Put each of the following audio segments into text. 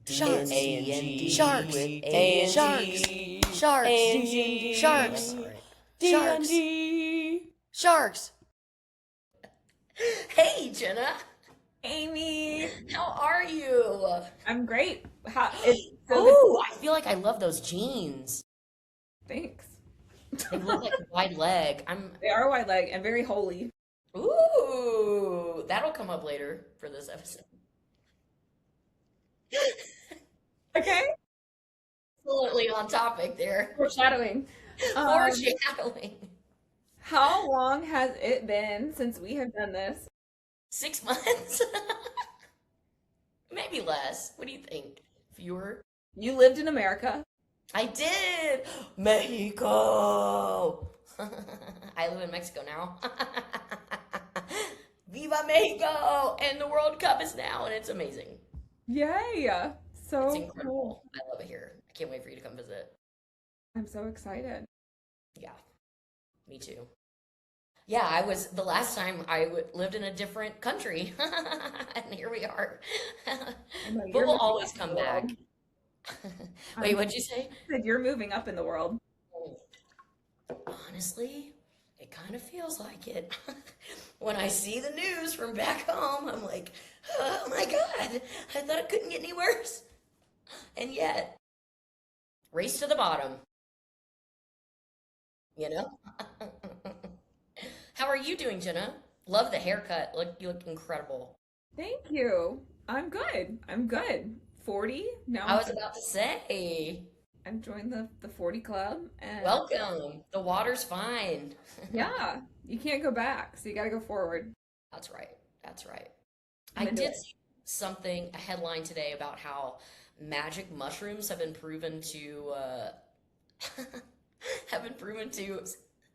Sharks. D&D Sharks. with Sharks. A&G. Sharks. A&G. Sharks. Sharks. D&D. Sharks. Hey, Jenna. Amy, How are you? I'm great. It's so good. Oh, I feel like I love those jeans. Thanks. They look like a wide leg. They are wide leg and very holy. Ooh, that'll come up later for this episode. Okay. Absolutely on topic there. Foreshadowing. Foreshadowing. How long has it been since we have done this? 6 months? Maybe less. What do you think? Fewer? You lived in America. I did! Mexico! I live in Mexico now. Viva Mexico! And the World Cup is now, and it's amazing. Yay. So It's incredible. cool. I love it here. I can't wait for you to come visit. I'm so excited. Yeah, me too. Yeah, the last time lived in a different country, and here we are. I know But you're we'll moving always up in come the back. world. Wait, what'd you say? You're moving up in the world. Honestly, it kind of feels like it. When I see the news from back home, I'm like, oh my God, I thought it couldn't get any worse. And yet, race to the bottom, you know? How are you doing, Jenna? Love the haircut. You look incredible. Thank you. I'm good. I'm good. 40 now. I was about to say, I've joined the 40 club and welcome. The water's fine. yeah, you can't go back, so you got to go forward. That's right. That's right. I'm I into did it. see a headline today about how magic mushrooms have been proven to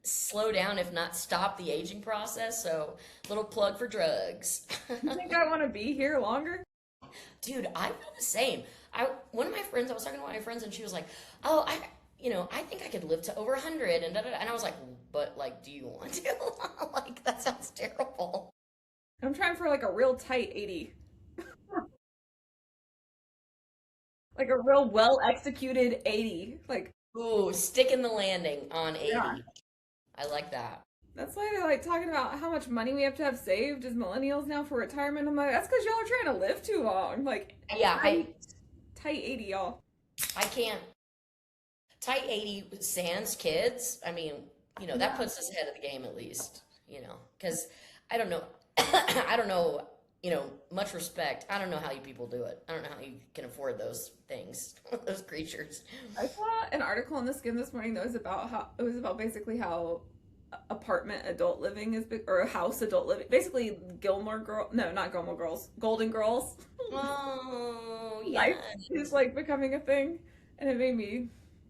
slow down, if not stop, the aging process. So, little plug for drugs. You think I want to be here longer? Dude, I feel the same. One of my friends, I was talking to one of my friends, and she was like, "Oh, I think I could live to over 100," and da da da. And I was like, "But like, do you want to?" Like, that sounds terrible. I'm trying for like a real tight 80. Like a real well executed 80. Like, Ooh, sticking the landing on 80. yeah. I like that. That's why they're like talking about how much money we have saved as millennials now for retirement. I'm like, that's because y'all are trying to live too long. Like, Yeah, tight 80, y'all. I can't. Tight 80 sans kids. I mean, that puts us ahead of the game at least, because I don't know. I don't know, much respect. I don't know how you people do it. I don't know how you can afford those things, those creatures. I saw an article in the Skim this morning that was about basically how apartment adult living is or house adult living, basically not Gilmore Girls, Golden Girls. Oh, Life yeah. is like becoming a thing, and it made me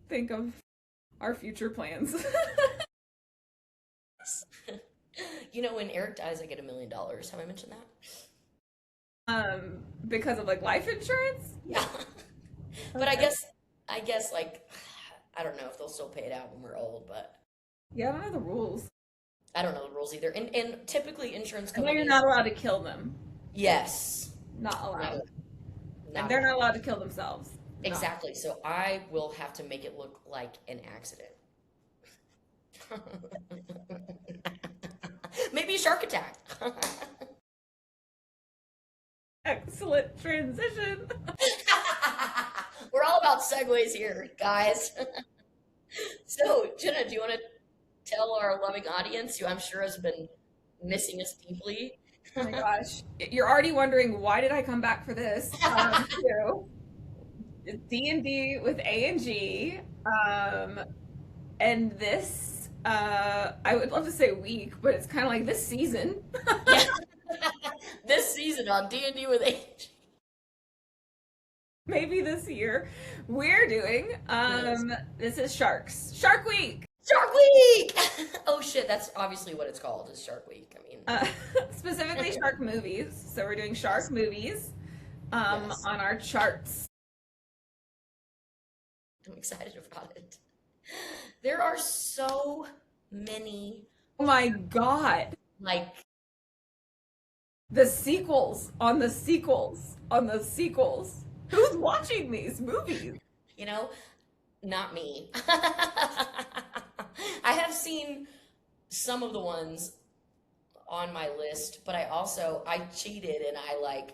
think of our future plans. When Eric dies, I get $1 million. Have I mentioned that? Because of like life insurance. Yeah. But I guess like, I don't know if they'll still pay it out when we're old, but Yeah, I don't know the rules. I don't know the rules either. And typically insurance I know companies. you're not allowed to kill them. Yes. Not allowed. No, And they're not allowed to kill themselves. No. Exactly. So I will have to make it look like an accident. Maybe a shark attack. Excellent transition. We're all about segues here, guys. So, Jenna, do you want to tell our loving audience, who I'm sure has been missing us deeply? Oh my gosh. You're already wondering, why did I come back for this? D&D with A&G. And this, I would love to say week, but it's kind of like this season. Yeah. This season on D&D with Age. Maybe this year. We're doing, this is Shark Week. Shark Week! Oh shit, that's obviously what it's called, is Shark Week. I mean, Specifically shark movies. So we're doing shark movies yes. on our charts. I'm excited about it. There are so many, Oh my God. like, The sequels on the sequels on the sequels. Who's watching these movies? You know, not me. I have seen some of the ones on my list, but I cheated and I like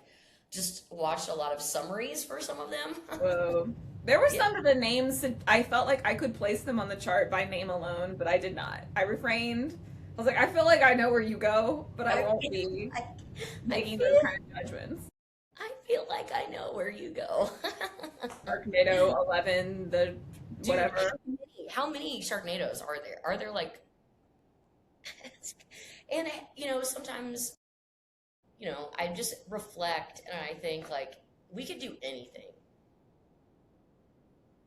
just watched a lot of summaries for some of them. Whoa. There were Yeah. some of the names that I felt like I could place them on the chart by name alone, but I did not. I refrained. I was like, I feel like I know where you go, but I won't be I, I making those feel kind of judgments. I feel like I know where you go. Sharknado 11, the Dude, whatever. how many Sharknadoes are there? Are there like, and sometimes, I just reflect and I think like we could do anything.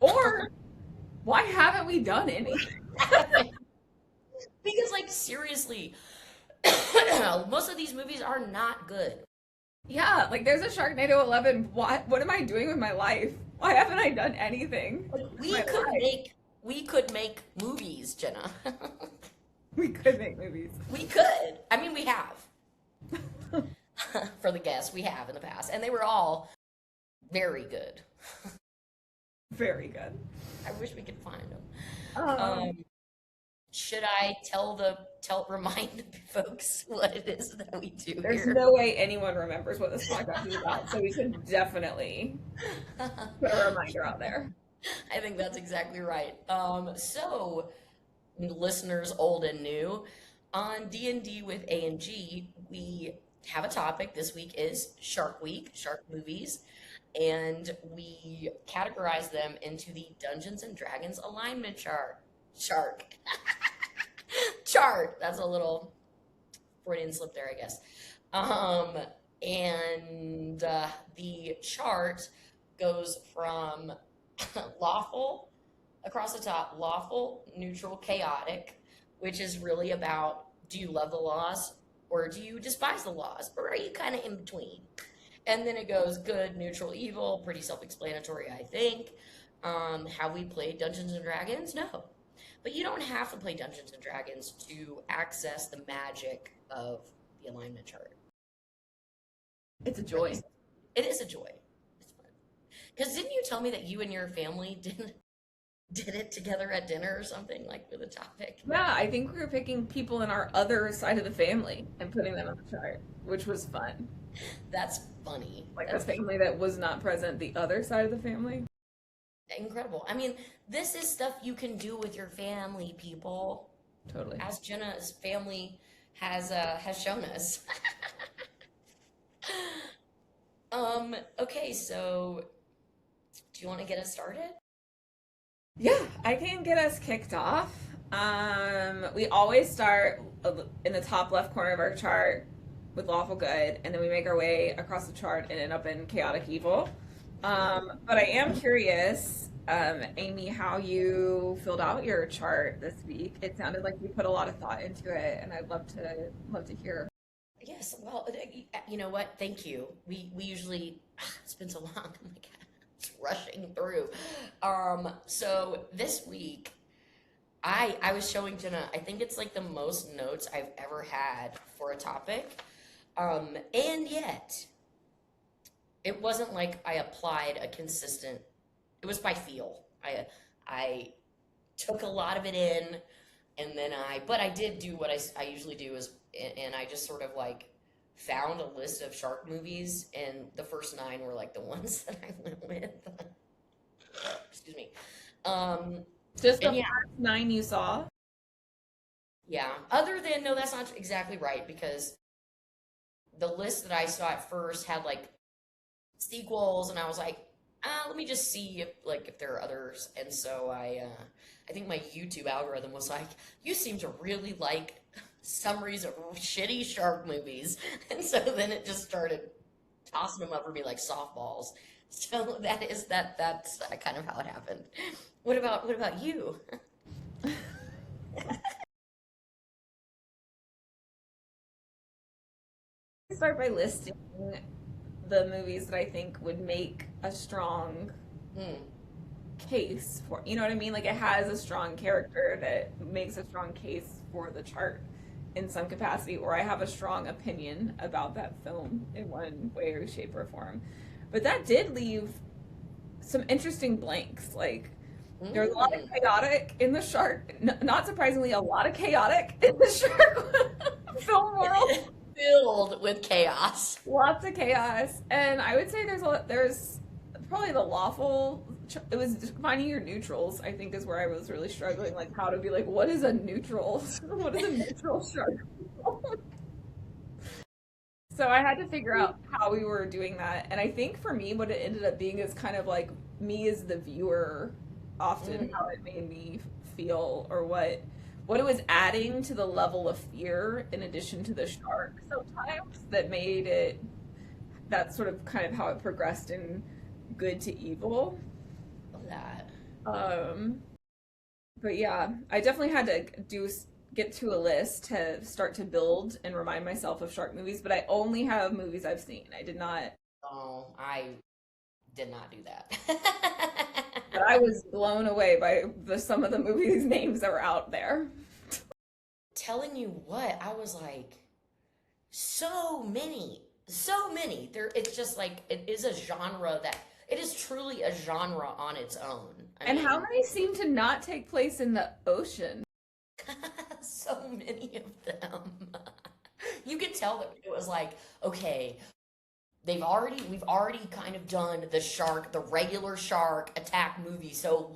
Or why haven't we done anything? Because like seriously, most of these movies are not good. Yeah, like there's a Sharknado 11. What am I doing with my life? Why haven't I done anything Like, with my life? we could make movies, Jenna. We could make movies. We could. I mean, we have. For the guests, we have in the past, and they were all very good. Very good. I wish we could find them. Um, Should I remind folks what it is that we do there's here? no way anyone remembers what this podcast is about, so we should definitely put a reminder out there. I think that's exactly right. So, listeners old and new, on D&D with A&G, we have a topic. This week is Shark Week, shark movies, and we categorize them into the Dungeons and Dragons alignment chart. Chart. That's a little Freudian slip there, I guess. And the chart goes from lawful across the top, lawful, neutral, chaotic, which is really about, do you love the laws or do you despise the laws, or are you kind of in between? And then it goes good, neutral, evil, pretty self-explanatory, I think. Have we played Dungeons and Dragons? No. But you don't have to play Dungeons and Dragons to access the magic of the alignment chart. It's a joy. It is a joy. It's fun. Because didn't you tell me that you and your family did it together at dinner or something, like with a topic? Yeah, I think we were picking people in our other side of the family and putting them on the chart, which was fun. That's funny. Like That's the family that was not present, the other side of the family. incredible. I mean, this is stuff you can do with your family, people. Totally. As Jenna's family has shown us. Okay, so do you want to get us started? Yeah, I can get us kicked off. We always start in the top left corner of our chart with lawful good, and then we make our way across the chart and end up in chaotic evil. But I am curious, Amy, how you filled out your chart this week. It sounded like you put a lot of thought into it, and I'd love to hear. Yes, well, you know what? Thank you. We usually it's been so long. Oh my God, it's rushing through. So this week, I was showing Jenna. I think it's like the most notes I've ever had for a topic, and yet it wasn't like I applied a consistent. It was by feel. I took a lot of it in, and then but I did do what I usually do is, and I just sort of like found a list of shark movies, and the first 9 were like the ones that I went with. Excuse me. Just the And yeah, first 9 you saw? yeah. Other than no, that's not exactly right because the list that I saw at first had like sequels, and I was like, let me just see if there are others. And so I think my YouTube algorithm was like, you seem to really like summaries of shitty shark movies, and so then it just started tossing them up for me like softballs. So that's kind of how it happened. What about you? Start by listing the movies that I think would make a strong Hmm. case for, you know what I mean? Like it has a strong character that makes a strong case for the chart in some capacity, or I have a strong opinion about that film in one way or shape or form. But that did leave some interesting blanks. Like there's a lot of Mm. chaotic in the shark. Not surprisingly, a lot of chaotic in the shark film world. Filled with chaos. Lots of chaos, and I would say there's probably the lawful. It was finding your neutrals. I think is where I was really struggling, like how to be like, what is a neutral? What is a neutral shark? So I had to figure out how we were doing that, and I think for me, what it ended up being is kind of like me as the viewer, often how it made me feel, or what it was adding to the level of fear in addition to the shark sometimes that made it that's sort of kind of how it progressed in good to evil. Love that. Um, but yeah, I definitely had to get to a list to start to build and remind myself of shark movies, but I only have movies I've seen. I did not, Oh, I did not do that. but I was blown away by some of the movies names that were out there. Telling you what, I was like, so many, so many. It's just like it is a genre that it is truly a genre on its own. I And how mean, many seem to not take place in the ocean? so many of them. You could tell that it was like, okay, we've already kind of done the regular shark attack movie. So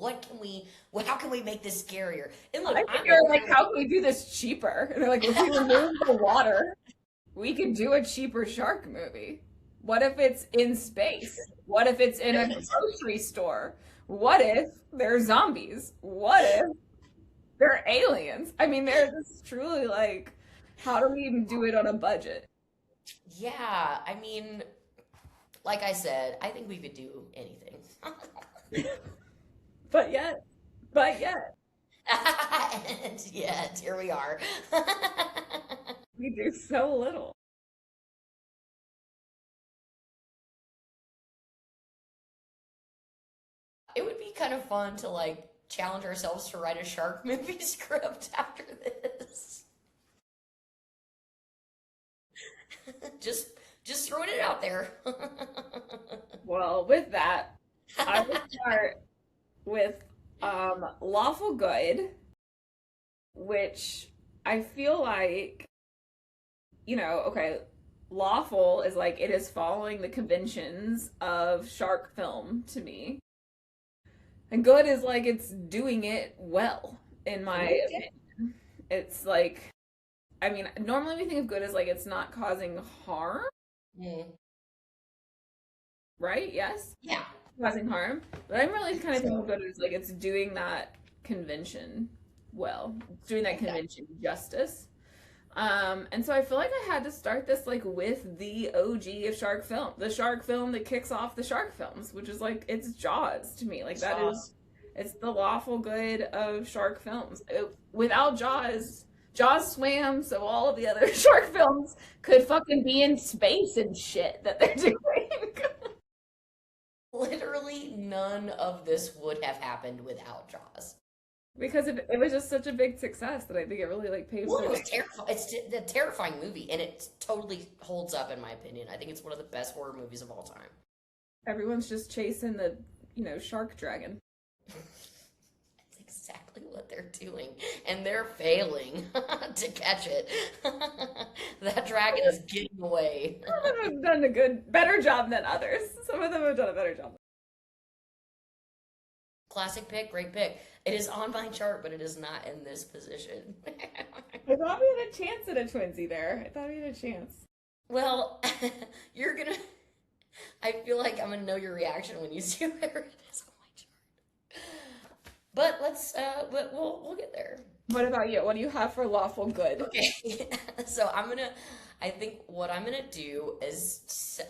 how can we make this scarier? And look, I think they're like, how can we do this cheaper? And they're like, if we remove the water, we could do a cheaper shark movie. What if it's in space? What if it's in a grocery store? What if they're zombies? What if they're aliens? I mean, they're just truly like, how do we even do it on a budget? yeah, I mean, like I said, I think we could do anything. But yet, but yet, And yet, here we are. we do so little. It would be kind of fun to like challenge ourselves to write a shark movie script after this. just just throwing it out there. Well, with that, I will start with Lawful Good, which I feel like, okay, lawful is like it is following the conventions of shark film to me. And good is like it's doing it well, in my opinion. It's like, I mean, normally we think of good as like it's not causing harm, Mm, right? Yes? yeah. Causing harm. But I'm really kind of thinking of good as like it's doing that convention well. It's doing that Okay. convention justice. And so I feel like I had to start this like with the OG of shark film, the shark film that kicks off the shark films, which is like it's Jaws to me. Like that is, Jaws. it's the lawful good of shark films. Without Jaws, Jaws swam, so all of the other shark films could fucking be in space and shit that they're doing. Literally none of this would have happened without Jaws. Because it was just such a big success that I think it really like paved Well, the it was way. terrifying. It's a terrifying movie, and it totally holds up in my opinion. I think it's one of the best horror movies of all time. Everyone's just chasing the, shark dragon. That's exactly what they're doing, and they're failing to catch it. That dragon is getting away. Some of them have done better job than others. Some of them have done a better job. Classic pick, great pick. It is on my chart, but it is not in this position. I thought we had a chance at a twinsy there. I thought we had a chance. Well, you're gonna. I feel like I'm gonna know your reaction when you see where it is on my chart. But but we'll get there. What about you? What do you have for lawful good? Okay. So I think what I'm gonna do is,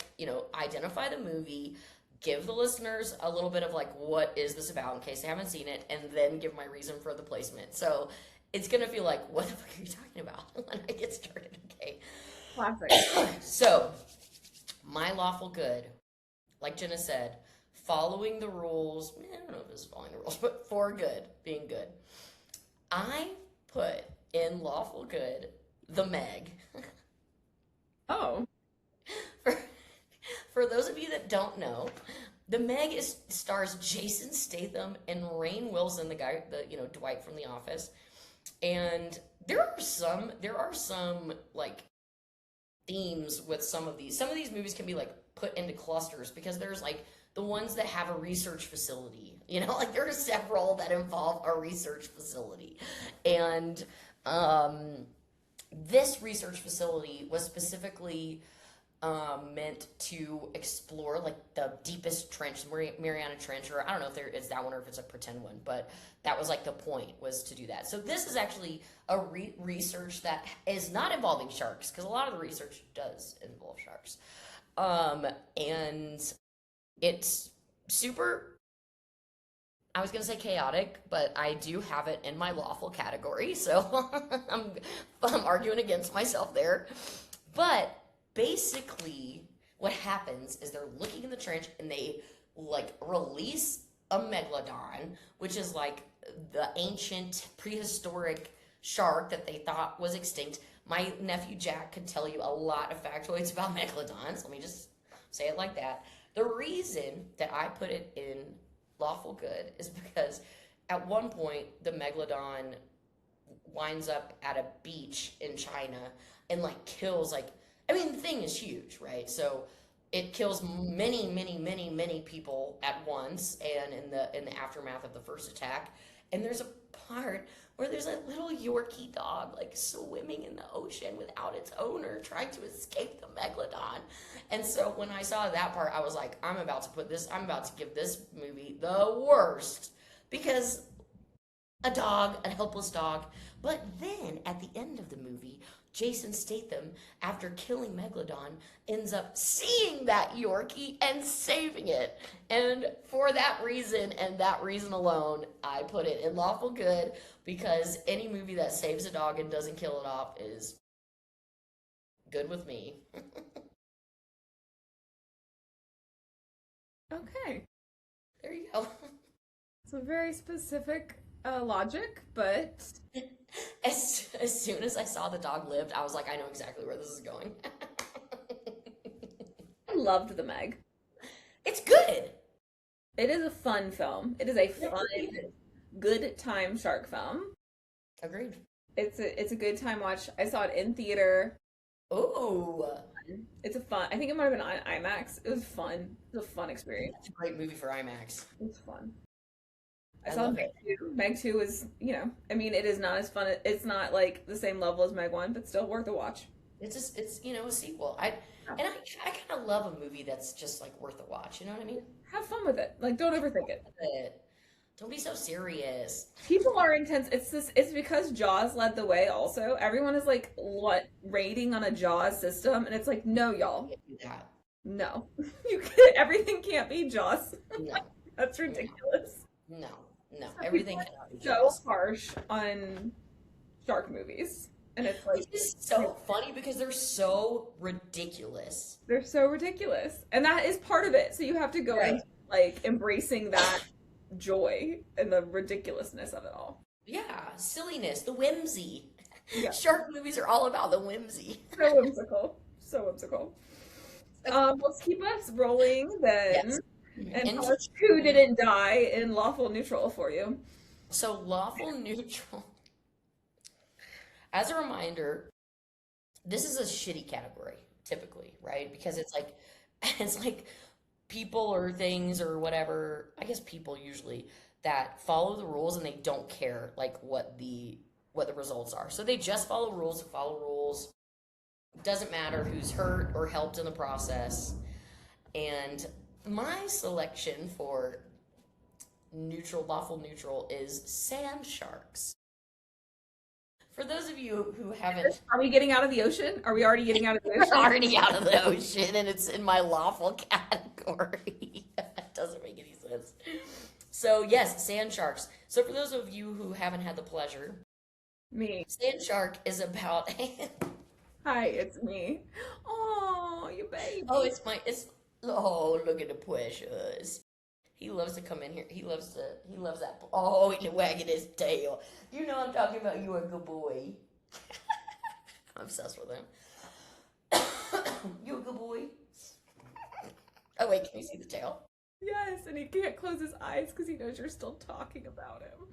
identify the movie, give the listeners a little bit of like, what is this about in case they haven't seen it, and then give my reason for the placement. So it's gonna feel like, what the fuck are you talking about when I get started? Okay. Classic. So, my lawful good, like Jenna said, following the rules. I don't know if this is following the rules, but for good, being good. I put in lawful good the Meg. Oh. For, for those of you that don't know, The Meg stars Jason Statham and Rainn Wilson, the guy, Dwight from The Office. And there are some like themes with some of these. Some of these movies can be like put into clusters because there's like the ones that have a research facility. Like there are several that involve a research facility. And this research facility was specifically meant to explore like the deepest trench, Mariana Trench, or I don't know if there is that one or if it's a pretend one, but that was like the point, was to do that. So this is actually a research that is not involving sharks, because a lot of the research does involve sharks, and it's super, I was gonna say chaotic, but I do have it in my lawful category, so I'm arguing against myself there. But basically, what happens is they're looking in the trench and they like release a megalodon, which is like the ancient prehistoric shark that they thought was extinct. My nephew Jack could tell you a lot of factoids about megalodons. Let me just say it like that. The reason that I put it in lawful good is because at one point the megalodon winds up at a beach in China and like kills like, I mean, the thing is huge, right? So it kills many, many, many, many people at once, and in the aftermath of the first attack. And there's a part where there's a little Yorkie dog like swimming in the ocean without its owner, trying to escape the megalodon. And so when I saw that part, I was like, I'm about to give this movie the worst, because a dog, a helpless dog. But then at the end of the movie, Jason Statham, after killing Megalodon, ends up seeing that Yorkie and saving it. And for that reason, and that reason alone, I put it in lawful good, because any movie that saves a dog and doesn't kill it off is good with me. Okay. There you go. It's a very specific logic, but As soon as I saw the dog lived, I was like, I know exactly where this is going. I loved The Meg. It's good. It is a fun film. It is a fun, good time shark film. Agreed. It's a good time watch. I saw it in theater. Ooh. It's a fun. I think it might have been on IMAX. It was fun. It was a fun experience. It's a great movie for IMAX. It was fun. I I saw love Meg it. 2. Meg 2 is, I mean, it is not as fun. It's not like the same level as Meg 1, but still worth a watch. It's just, it's a sequel. I kind of love a movie that's just like worth a watch. You know what I mean? Have fun with it. Like, don't overthink it. Don't be so serious. People are intense. It's because Jaws led the way also. Everyone is like, what, rating on a Jaws system? And it's like, no, y'all. Can't do that. No. Everything can't be Jaws. No, That's ridiculous. no. Everything cannot be So Jaws. harsh on shark movies. And it's like, It's just so funny because they're so ridiculous. they're so ridiculous. And that is part of it. So you have to go Right. in like embracing that joy and the ridiculousness of it all. Yeah, silliness, the whimsy. Yeah. Shark movies are all about the whimsy. So whimsical. So whimsical. Let's keep us rolling then. Yes. And And tell us who didn't die in lawful neutral for you. so lawful neutral. As a reminder, this is a shitty category, typically, right? Because it's like people or things or whatever, I guess people usually, that follow the rules and they don't care like what the results are. So they just follow rules. Doesn't matter who's hurt or helped in the process. And my selection for lawful neutral is sand sharks. For those of you who haven't Are we getting out of the ocean? Are we already getting out of the ocean? already out of the ocean and it's in my lawful category. That doesn't make any sense. So yes, sand sharks. So for those of you who haven't had the pleasure, Me. sand shark is about Hi, it's me. Oh, you baby. oh, look at the precious. He loves to come in here. He loves that. Oh, he's wagging his tail. You know I'm talking about. You are a good boy. I'm obsessed with him. You a good boy? Oh wait, can you see the tail? Yes, and he can't close his eyes because he knows you're still talking about him.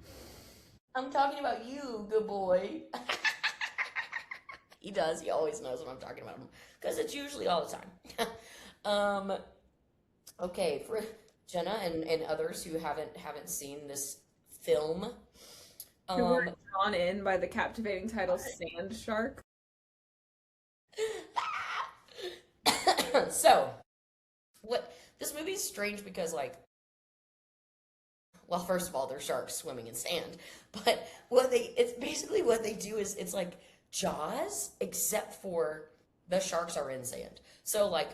I'm talking about you, good boy. He does. He always knows when I'm talking about him because it's usually all the time. um, okay, for Jenna and others who haven't seen this film, Who were um, drawn in by the captivating title Sand Shark. so what this movie's strange because like, well, first of all, they're sharks swimming in sand, but it's basically what they do is it's like Jaws, except for the sharks are in sand. So like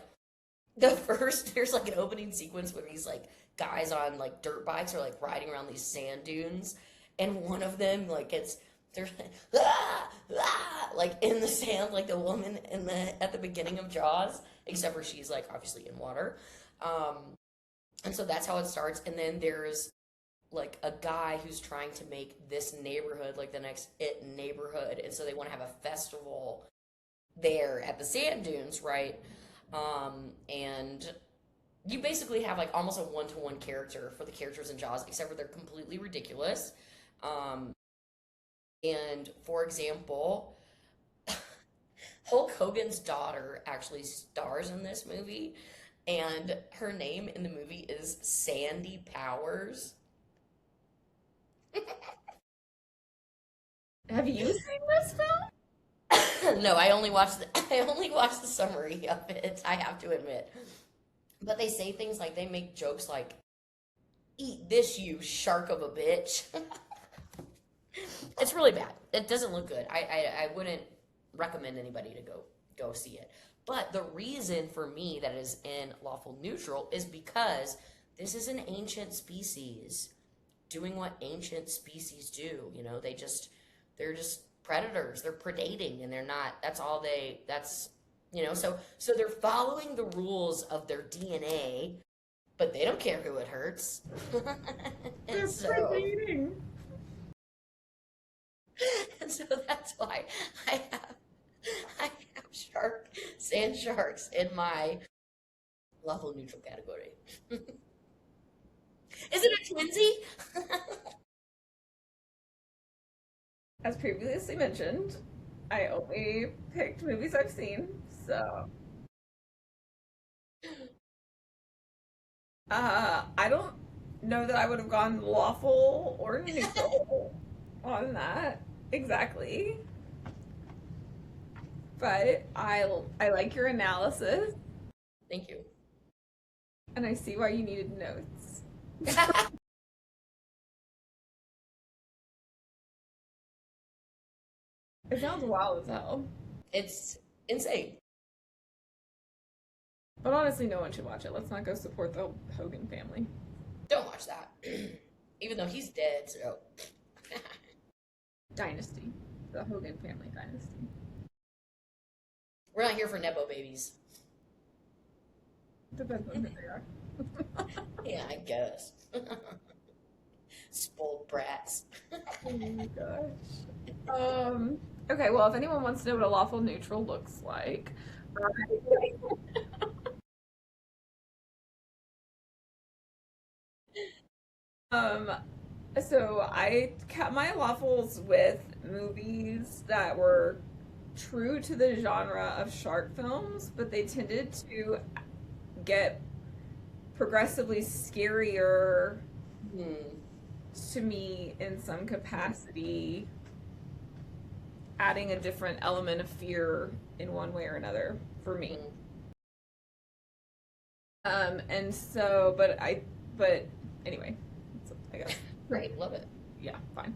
there's like an opening sequence where these like guys on like dirt bikes are like riding around these sand dunes, and one of them like they're like, like in the sand, like the woman at the beginning of Jaws, except for she's like obviously in water. And so that's how it starts, and then there's like a guy who's trying to make this neighborhood like the next it neighborhood, and so they want to have a festival there at the sand dunes, right? And you basically have like almost a one-to-one character for the characters in Jaws, except for they're completely ridiculous. And for example, Hulk Hogan's daughter actually stars in this movie, and her name in the movie is Sandy Powers. Have you seen this film? No, I only watched the summary of it, I have to admit. But they say things like they make jokes like "Eat this, you shark of a bitch." It's really bad. It doesn't look good. I wouldn't recommend anybody to go see it. But the reason for me that it is in lawful neutral is because this is an ancient species doing what ancient species do. You know, they're just predators. They're predating, and they're not. That's you know. So they're following the rules of their DNA, but they don't care who it hurts. They're and so predating. and so that's why I have I have sand sharks in my lawful neutral category. Is it a twinsy? As previously mentioned, I only picked movies I've seen, so I don't know that I would have gone lawful or neutral on that exactly. But I like your analysis, Thank you. and I see why you needed notes. It sounds wild as hell. It's insane. But honestly, no one should watch it. Let's not go support the Hogan family. Don't watch that. Even though he's dead, so. Dynasty. The Hogan family dynasty. We're not here for Nepo babies. Depends on who they are. Yeah, I guess. Spoiled brats. Oh my gosh. Okay, well, if anyone wants to know what a lawful neutral looks like, um, so I kept my lawfuls with movies that were true to the genre of shark films, but they tended to get progressively scarier Hmm. to me in some capacity, adding a different element of fear in one way or another for me. And so, but anyway, I guess, Great, love it. yeah, fine.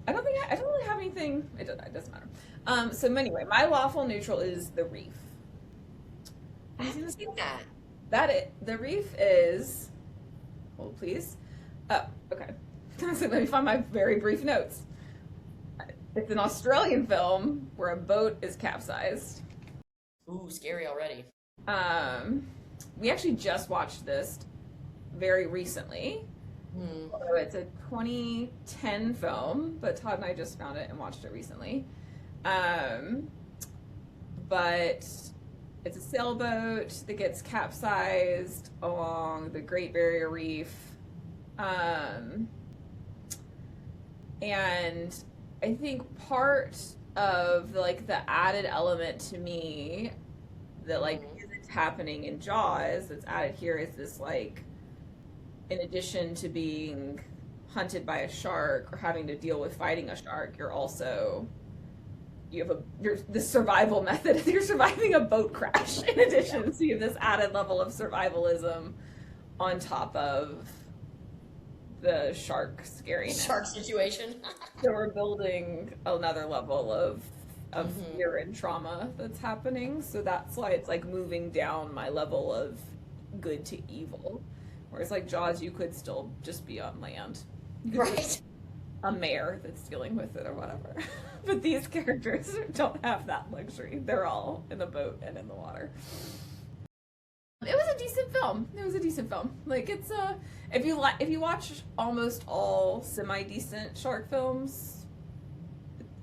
I don't really have anything. It doesn't matter. So anyway, my lawful neutral is The Reef. I haven't seen that. The Reef is. Hold please. Oh, okay. So let me find my very brief notes. It's an Australian film where a boat is capsized. Ooh, scary already. We actually just watched this very recently. Hmm. So it's a 2010 film, but Todd and I just found it and watched it recently. But it's a sailboat that gets capsized along the Great Barrier Reef. Um, and I think part of like the added element to me that like isn't happening in Jaws that's added here is this like in addition to being hunted by a shark or having to deal with fighting a shark, you have this survival method. You're surviving a boat crash in addition, so you have this added level of survivalism on top of the shark scariness. Shark situation. So we're building another level of fear and trauma that's happening. So that's why it's like moving down my level of good to evil. Whereas like Jaws, you could still just be on land. Right. A mayor that's dealing with it or whatever. But these characters don't have that luxury. They're all in a boat and in the water. It was a decent film. It was a decent film. Like it's if you watch almost all semi-decent shark films,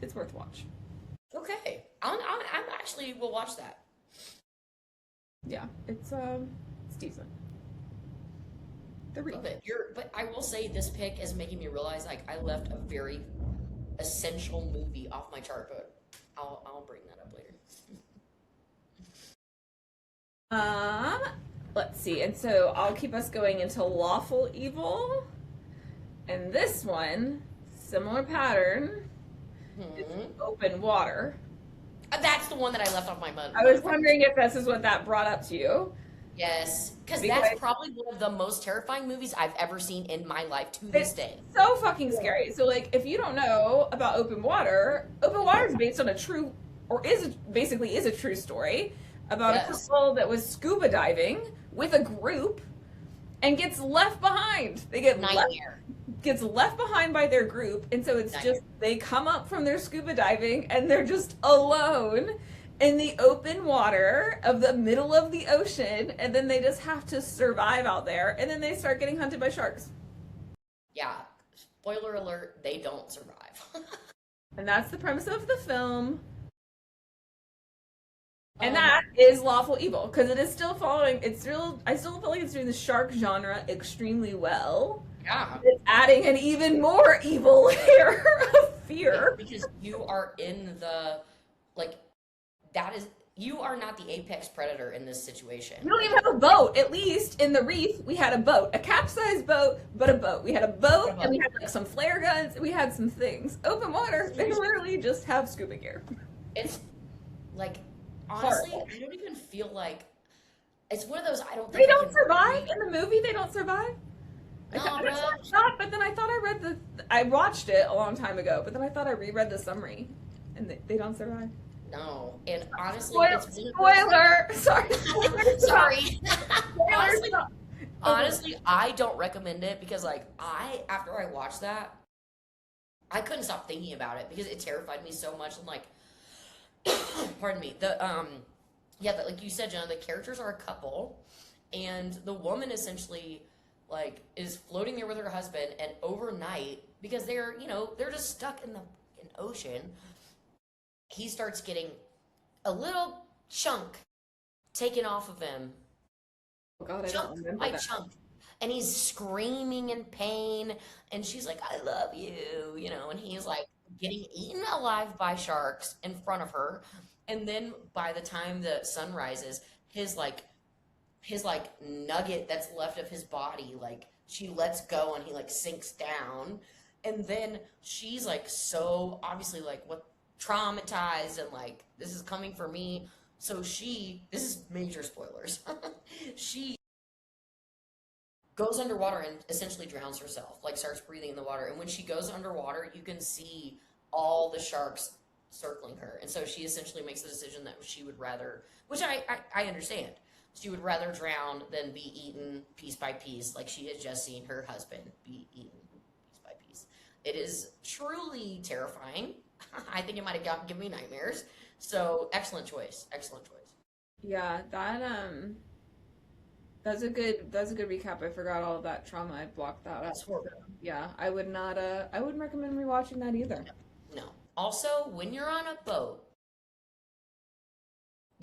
it's worth watch. Okay. I'm actually will watch that. Yeah, it's decent. The Reef. Love it. But I will say this pick is making me realize like I left a very essential movie off my chart, but I'll bring that up later. Let's see. And so I'll keep us going into lawful evil. And this one, similar pattern, is open water. That's the one that I left off my mind. I was wondering if this is what that brought up to you. Yes, because that's probably one of the most terrifying movies I've ever seen in my life to this day. So fucking scary. So like, if you don't know about open water is based on a true, or basically is a true story about a couple that was scuba diving with a group and gets left behind. They get gets left behind by their group, and so it's just they come up from their scuba diving and they're just alone in the open water of the middle of the ocean, and then they just have to survive out there, and then they start getting hunted by sharks. Yeah, spoiler alert, they don't survive. And that's the premise of the film. And that is lawful evil, because it is still following, I still feel like it's doing the shark genre extremely well. Yeah. It's adding an even more evil layer of fear. Because you are in the, like, you are not the apex predator in this situation. We don't even have a boat. At least in the Reef, we had a boat. A capsized boat, but a boat. We had a boat, and we had like some flare guns, we had some things. Open water, they literally just have scuba gear. It's, like, honestly, I don't even feel like, it's one of those, I don't think They don't survive in the movie? They don't survive? No, But then I thought I watched it a long time ago, but then I thought I reread the summary, and they don't survive. No, and honestly, spoiler! Sorry. Sorry. honestly, I don't recommend it because, like, after I watched that, I couldn't stop thinking about it because it terrified me so much. I'm like, pardon me. Like you said, Jenna, the characters are a couple, and the woman essentially, like, is floating there with her husband, and overnight, because they're just stuck in the ocean, he starts getting a little chunk taken off of him. Oh God, I don't remember by that. chunk. And he's screaming in pain, and she's like, I love you, and he's like getting eaten alive by sharks in front of her. And then by the time the sun rises, his nugget that's left of his body, like, she lets go and he like sinks down. And then she's like so obviously like traumatized and like, this is coming for me. So this is major spoilers. She goes underwater and essentially drowns herself, like starts breathing in the water. And when she goes underwater, you can see all the sharks circling her. And so she essentially makes the decision that she would rather, which I understand, she would rather drown than be eaten piece by piece, like she has just seen her husband be eaten piece by piece. It is truly terrifying. I think it might have given me nightmares. So excellent choice. Excellent choice. Yeah, that's a good recap. I forgot all of that trauma. I blocked that out. That's horrible. Yeah, I wouldn't recommend rewatching that either. No. Also, when you're on a boat,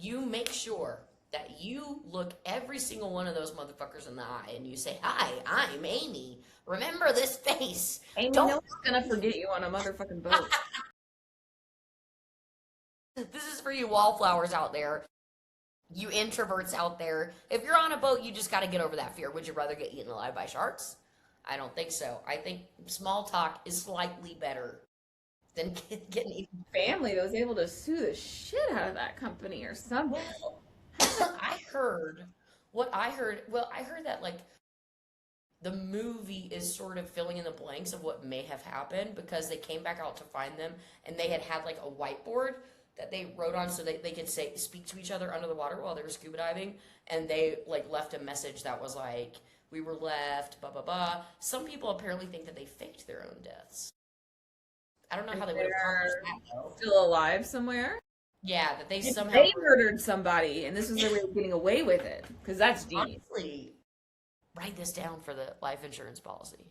you make sure that you look every single one of those motherfuckers in the eye and you say, "Hi, I'm Amy. Remember this face. Amy, Don't." no one's gonna forget you on a motherfucking boat. This is for you wallflowers out there, you introverts out there. If you're on a boat, you just got to get over that fear. Would you rather get eaten alive by sharks? I don't think so. I think small talk is slightly better than getting eaten. Family that was able to sue the shit out of that company or something. Well, I heard I heard that like the movie is sort of filling in the blanks of what may have happened because they came back out to find them and they had like a whiteboard that they wrote on so they could speak to each other under the water while they were scuba diving, and they like left a message that was like, we were left blah blah blah. Some people apparently think that they faked their own deaths. I don't know how they would have accomplished They're that though. still alive somewhere. Yeah, that they If somehow they murdered somebody and this was their way of getting away with it, because that's genius. honestly write this down for the life insurance policy.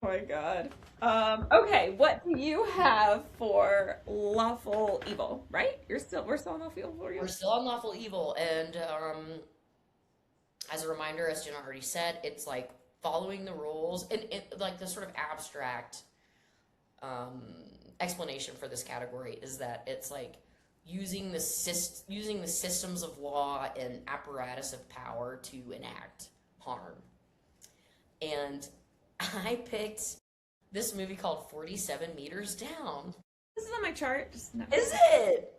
Oh my god. Okay, what do you have for lawful evil? Right? We're still on lawful evil for you. We're still on lawful evil, and as a reminder, as Jenna already said, it's like following the rules, and like the sort of abstract explanation for this category is that it's like using the systems of law and apparatus of power to enact harm. And I picked this movie called 47 Meters Down. This is on my chart. Is it?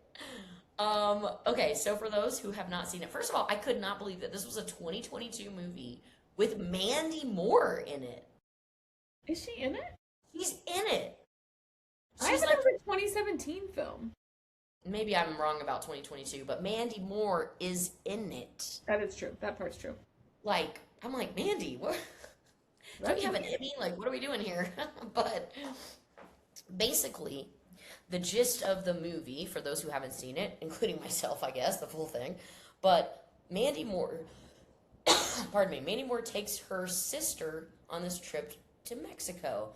Okay, so for those who have not seen it, first of all, I could not believe that this was a 2022 movie with Mandy Moore in it. Is she in it? She's in it. I She's thought like, it was a 2017 film. maybe I'm wrong about 2022, but Mandy Moore is in it. That is true. That part's true. Like, I'm like, Mandy, what? Don't you have an Emmy? Like, what are we doing here? But basically, the gist of the movie, for those who haven't seen it, including myself, I guess, the full thing, but Mandy Moore, pardon me, Mandy Moore takes her sister on this trip to Mexico.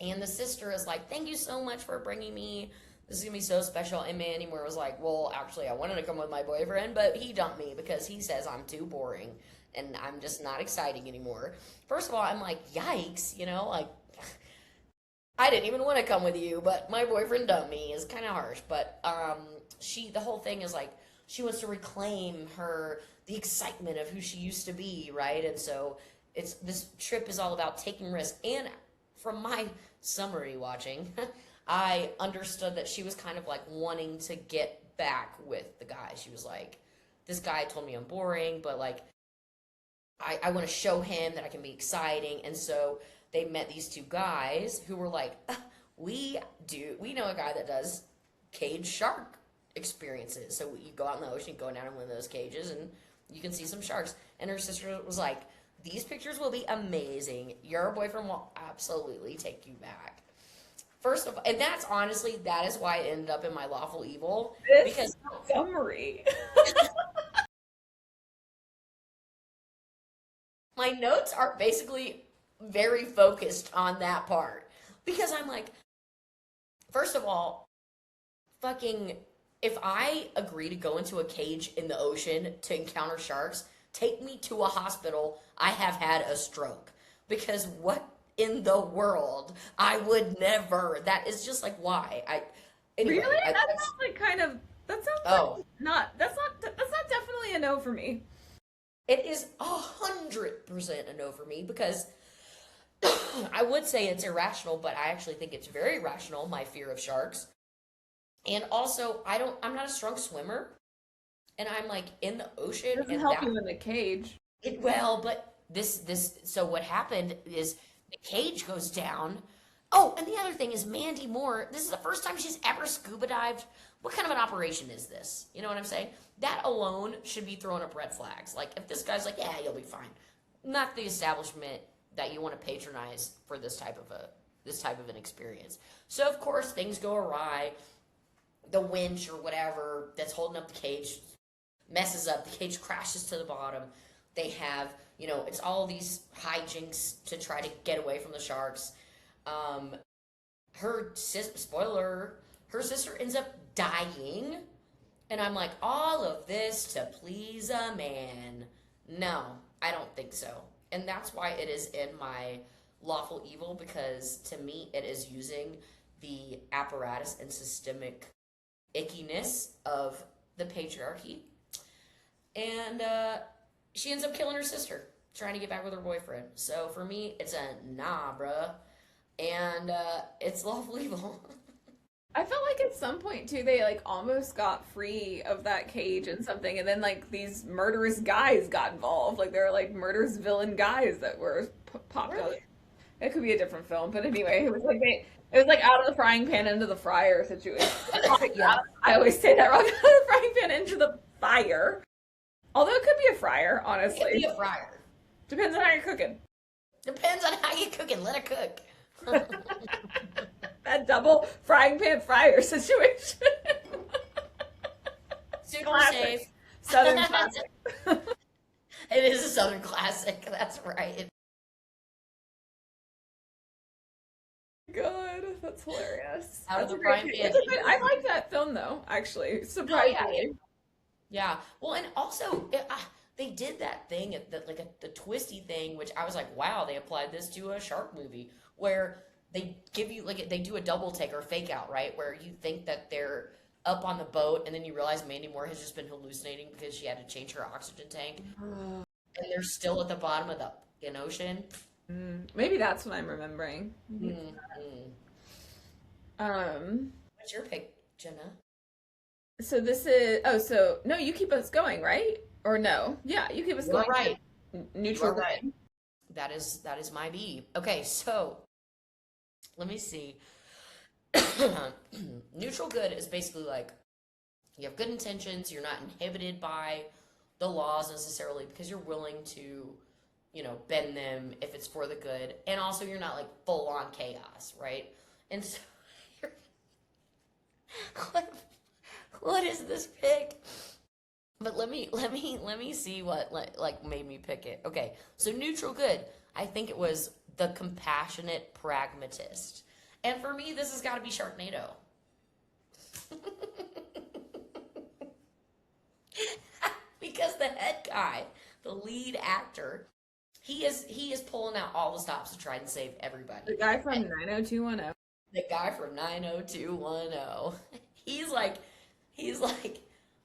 And the sister is like, thank you so much for bringing me. This is going to be so special. And Mandy Moore was like, well, actually, I wanted to come with my boyfriend, but he dumped me because he says I'm too boring and I'm just not exciting anymore. First of all, I'm like, yikes, you know, like, I didn't even want to come with you, but my boyfriend dumped me is kind of harsh. But the whole thing is like, she wants to reclaim the excitement of who she used to be, right? And so this trip is all about taking risks. And from my summary watching, I understood that she was kind of like wanting to get back with the guy. She was like, this guy told me I'm boring, but like, I want to show him that I can be exciting. And so they met these two guys who were like, we know a guy that does cage shark experiences. So you go out in the ocean, go down in one of those cages, and you can see some sharks. And her sister was like, these pictures will be amazing. Your boyfriend will absolutely take you back. First of all, and that is why it ended up in my lawful evil. Because summary. My notes are basically very focused on that part. Because I'm like, first of all, fucking, if I agree to go into a cage in the ocean to encounter sharks, take me to a hospital. I have had a stroke. Because what in the world? I would never. That is just like, why? Anyway, Really? That sounds like kind of. That sounds like not. That's not definitely a no for me. It is 100% a no for me because I would say it's irrational, but I actually think it's very rational, my fear of sharks. And also, I'm not a strong swimmer, and I'm like in the ocean. It doesn't help you in the cage. But so what happened is the cage goes down. Oh, and the other thing is Mandy Moore, this is the first time she's ever scuba dived. What kind of an operation is this? You know what I'm saying? That alone should be throwing up red flags. Like, if this guy's like, yeah, you'll be fine. Not the establishment that you want to patronize for this type of an experience. So, of course, things go awry. The winch or whatever that's holding up the cage messes up. The cage crashes to the bottom. They have, it's all these hijinks to try to get away from the sharks. Spoiler, her sister ends up dying. And I'm like, all of this to please a man. No, I don't think so. And that's why it is in my lawful evil, because to me it is using the apparatus and systemic ickiness of the patriarchy. And she ends up killing her sister, trying to get back with her boyfriend. So for me, it's a nah, bruh. And it's lawful evil. I felt like at some point too, they like almost got free of that cage and something, and then like these murderous guys got involved. Like there were like murderous villain guys that were popped out. It could be a different film, but anyway, it was like it was like out of the frying pan into the fryer situation. Yeah. I always say that wrong. Out of the frying pan into the fire. Although it could be a fryer, honestly. It could be a fryer. Depends on how you're cooking. Depends on how you're cooking. Let it cook. That double frying pan fryer situation. Super Classic. safe. Southern classic. It is a Southern classic. That's right. God, that's hilarious. Out of That's the a great- frying pan. I like that film though, actually. Surprisingly. Yeah. Well, and also they did that thing, the twisty thing, which I was like, wow, they applied this to a shark movie where they give you they do a double take or fake out, right? Where you think that they're up on the boat, and then you realize Mandy Moore has just been hallucinating because she had to change her oxygen tank, and they're still at the bottom of the ocean. Maybe that's what I'm remembering. Mm-hmm. What's your pick, Jenna? So this is no, you keep us going, right? Or no? Yeah, you keep us You're going. right. Neutral You're right. good. That is my B. Okay, so let me see. Neutral good is basically like you have good intentions, you're not inhibited by the laws necessarily because you're willing to, bend them if it's for the good, and also you're not like full on chaos, right? And so what is this pick? But let me see what like made me pick it. Okay, so neutral good. I think it was the compassionate pragmatist. And for me, this has got to be Sharknado. Because the head guy, the lead actor, he is pulling out all the stops to try and save everybody. The guy from 90210. The guy from 90210. He's like,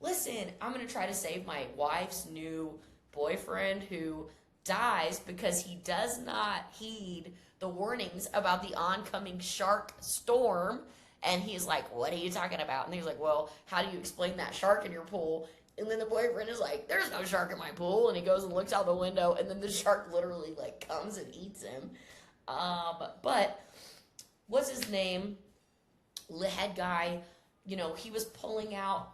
listen, I'm going to try to save my wife's new boyfriend who dies because he does not heed the warnings about the oncoming shark storm. And he's like, what are you talking about? And he's like, well, how do you explain that shark in your pool? And then the boyfriend is like, there's no shark in my pool. And he goes and looks out the window, and then the shark literally like comes and eats him. But what's his name? The head guy, he was pulling out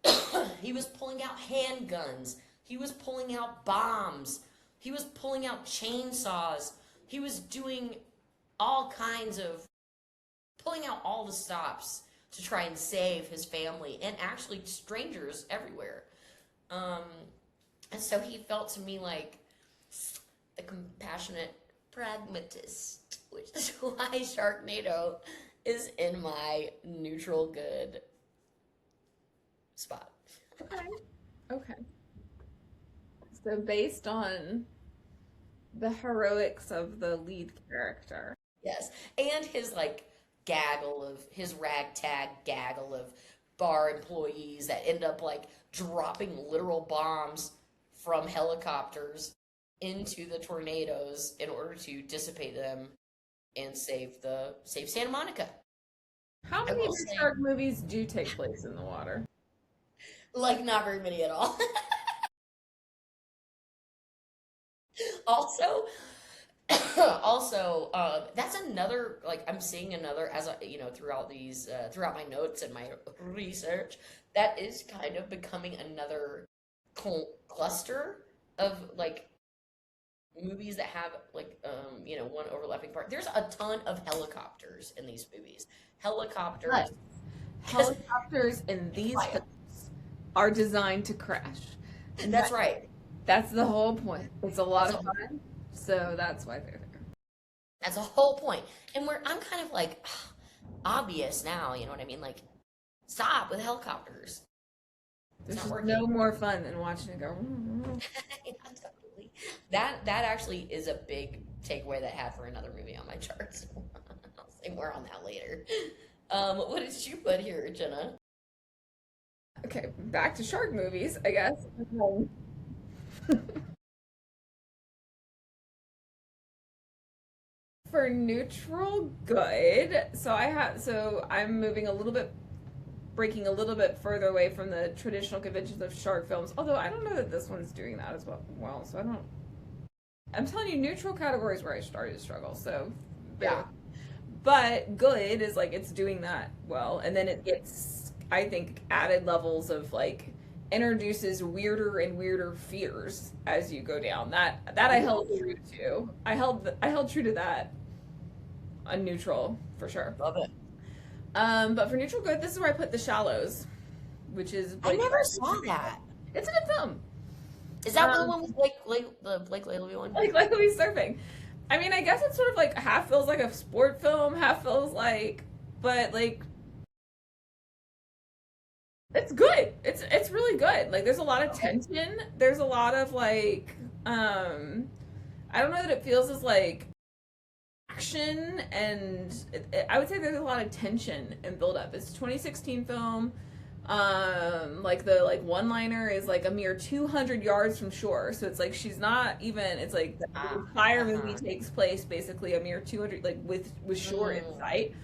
handguns. He was pulling out bombs. He was pulling out chainsaws. He was doing pulling out all the stops to try and save his family and actually strangers everywhere. And so he felt to me like the compassionate pragmatist, which is why Sharknado is in my neutral good spot. Okay. So based on the heroics of the lead character. Yes, and his his ragtag gaggle of bar employees that end up like dropping literal bombs from helicopters into the tornadoes in order to dissipate them and save Santa Monica. How many of your shark movies do take place in the water? Like, not very many at all. Also, that's another, like, I'm seeing another, as throughout my notes and my research, that is kind of becoming another cluster of, like, movies that have, like, one overlapping part. There's a ton of helicopters in these movies. Helicopters. Right. Helicopters in these films are designed to crash. And that's right. That's the whole point. It's a lot of fun, so that's why they're there. That's a whole point. And where I'm kind of like, obvious now. You know what I mean? Like, stop with helicopters. There's It's not just working. no more fun than watching it go. Yeah, totally. That actually is a big takeaway that I had for another movie on my charts. I'll say more on that later. What did you put here, Jenna? Okay, back to shark movies, I guess. For neutral, good. So I'm moving a little bit, breaking a little bit further away from the traditional conventions of shark films. Although I don't know that this one's doing that as well. So I don't. I'm telling you, neutral categories where I started to struggle. So Yeah. but good is like it's doing that well, and then it gets, I think, added levels of like introduces weirder and weirder fears as you go down. That I held true to. I held true to that on neutral for sure. Love it. But for neutral good, this is where I put The Shallows, which is I never saw that. It's a good film. Is that the one with the Blake Lively one? Like he's surfing. I mean, I guess it's sort of like half feels like a sport film, half feels like, but like it's good. It's really good. Like there's a lot of tension. There's a lot of like I don't know that it feels as like action, and I would say there's a lot of tension and build up. It's a 2016 film. Like the like one liner is like a mere 200 yards from shore, so it's like she's not even, it's like the entire movie takes place basically a mere 200, like with shore in sight.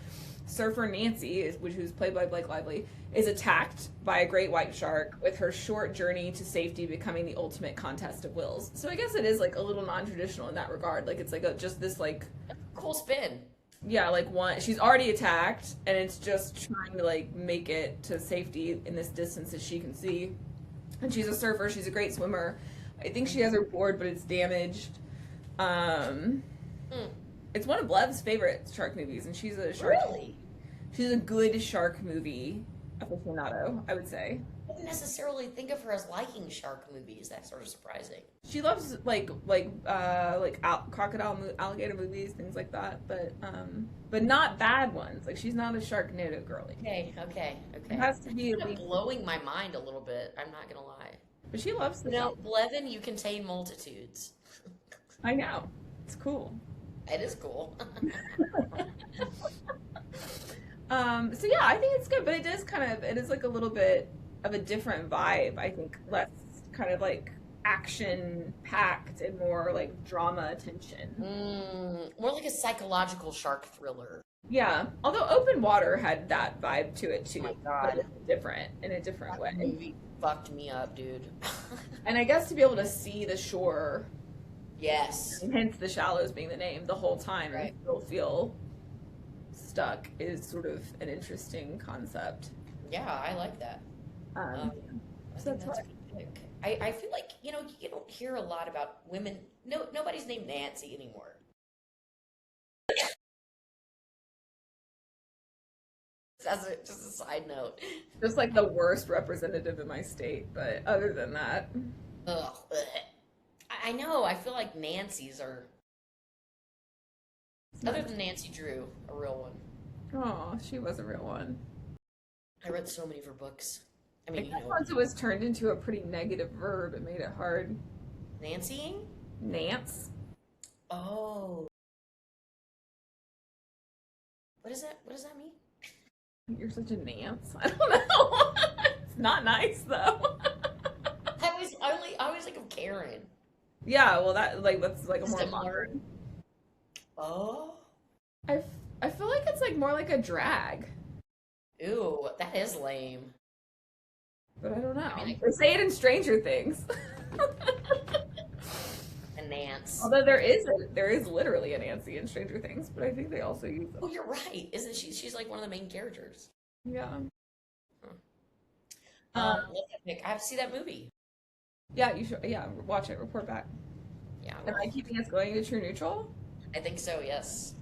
Surfer Nancy, who's played by Blake Lively, is attacked by a great white shark, with her short journey to safety becoming the ultimate contest of wills. So I guess it is like a little non-traditional in that regard. Like it's like just this like Cool spin. yeah, like one, she's already attacked, and it's just trying to like make it to safety in this distance that she can see. And she's a surfer. She's a great swimmer. I think she has her board, but it's damaged. It's one of Blev's favorite shark movies, and she's a shark. Really? She's a good shark movie aficionado, I would say. I wouldn't necessarily think of her as liking shark movies. That's sort of surprising. She loves crocodile, alligator movies, things like that, but not bad ones. Like she's not a Sharknado girly. Okay. It has to be It's at kind of least, blowing my mind a little bit. I'm not gonna lie. but she loves the. You know, Blevin, you contain multitudes. I know, it's cool. It is cool. So yeah, I think it's good, but it is like a little bit of a different vibe. I think less kind of like action packed and more like drama tension. More like a psychological shark thriller. Yeah, although Open Water had that vibe to it too, Oh my God. but in a different That way. movie fucked me up, dude. And I guess to be able to see the shore, Yes. and hence The Shallows being the name, the whole time Right. and still feel stuck is sort of an interesting concept. Yeah, I like that. Um, I So think that's that's a good pick. I feel like, you don't hear a lot about women. No, nobody's named Nancy anymore. Just a side note. just like the worst representative in my state, but other than that, Ugh. I know. I feel like Nancy's are, other than Nancy Drew, a real one. oh, she was a real one. I read so many of her books. I I mean, guess once it was turned into a pretty negative verb, it made it hard. Nancying? Nance. Oh. What is that? What does that mean? You're such a Nance. I don't know. It's not nice though. I always think of Karen. Yeah, well that's like a more Similar. modern. Oh. I feel like it's like more like a drag, Ew, that is lame. but I don't know. I mean, They say it in Stranger Things. A Nance. Although there is literally a Nancy in Stranger Things, but I think they also use them. Oh, you're right. Isn't she? She's like one of the main characters. Yeah. Love that pick. I have to see that movie. Yeah, you should. Yeah, watch it. Report back. Yeah, Am I keeping us going to true neutral? I think so. Yes.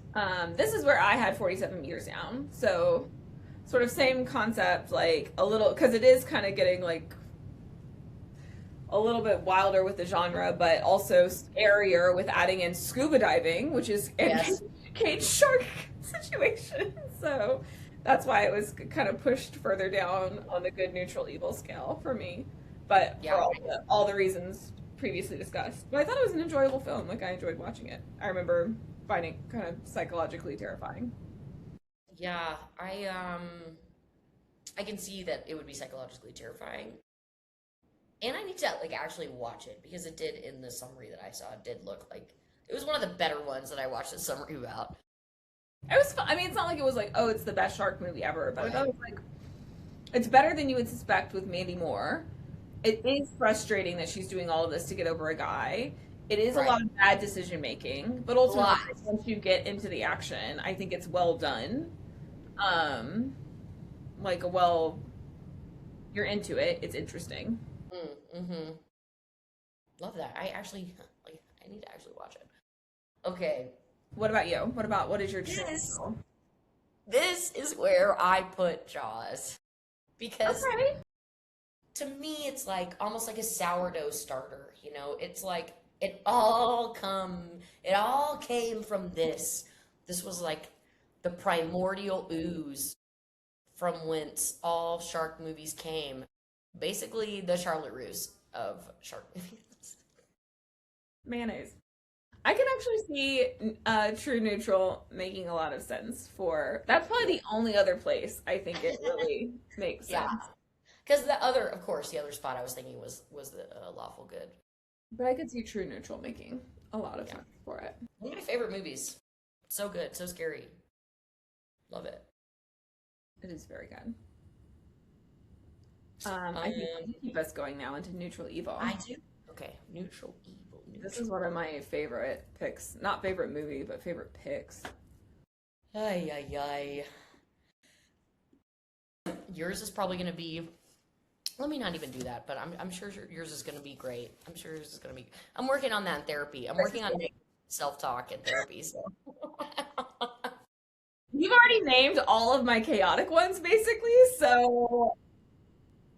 This is where I had 47 meters down. So, sort of same concept, like a little, because it is kind of getting like a little bit wilder with the genre, but also scarier with adding in scuba diving, which is a Yes. cage shark situation. So, That's why it was kind of pushed further down on the good, neutral, evil scale for me. But for Yeah. all the reasons previously discussed. But I thought it was an enjoyable film. Like I enjoyed watching it. I remember finding it kind of psychologically terrifying. Yeah, I can see that it would be psychologically terrifying. And I need to like actually watch it because it did in the summary that I saw, it did look like it was one of the better ones that I watched the summary about. It was fun. I mean, it's not like it was like, oh, it's the best shark movie ever, but I thought Right. it was like, it's better than you would suspect with Mandy Moore. It is frustrating that she's doing all of this to get over a guy. It is a Right. lot of bad decision making, but A ultimately, lot. once you get into the action, I think it's well done. Um, like a well, you're into it. It's interesting. Mm-hmm. Love that. I actually like I need to actually watch it. Okay. What about you? What is your This true? this is where I put Jaws. Because Okay. to me it's like almost like a sourdough starter, you know? It's like it all came from this. This was like the primordial ooze from whence all shark movies came. Basically the Charlotte Russe of shark movies. Mayonnaise. I can actually see True Neutral making a lot of sense for that's probably the only other place I think it really makes Yeah. sense. Because the other, of course, the other spot I was thinking was the lawful good. But I could see True Neutral making a lot of Yeah. sense for it. One of my favorite movies. So good, so scary. Love it. It is very good. I think we can keep us going now into Neutral Evil. I do. Okay, neutral evil. This is one of my favorite picks. Not favorite movie, but favorite picks. Ay, ay, ay. Yours is probably going to be. Let me not even do that, but I'm sure yours is going to be great. I'm sure yours is going to be. I'm working on that in therapy. I'm working on self-talk and therapy. So. You've already named all of my chaotic ones, basically, so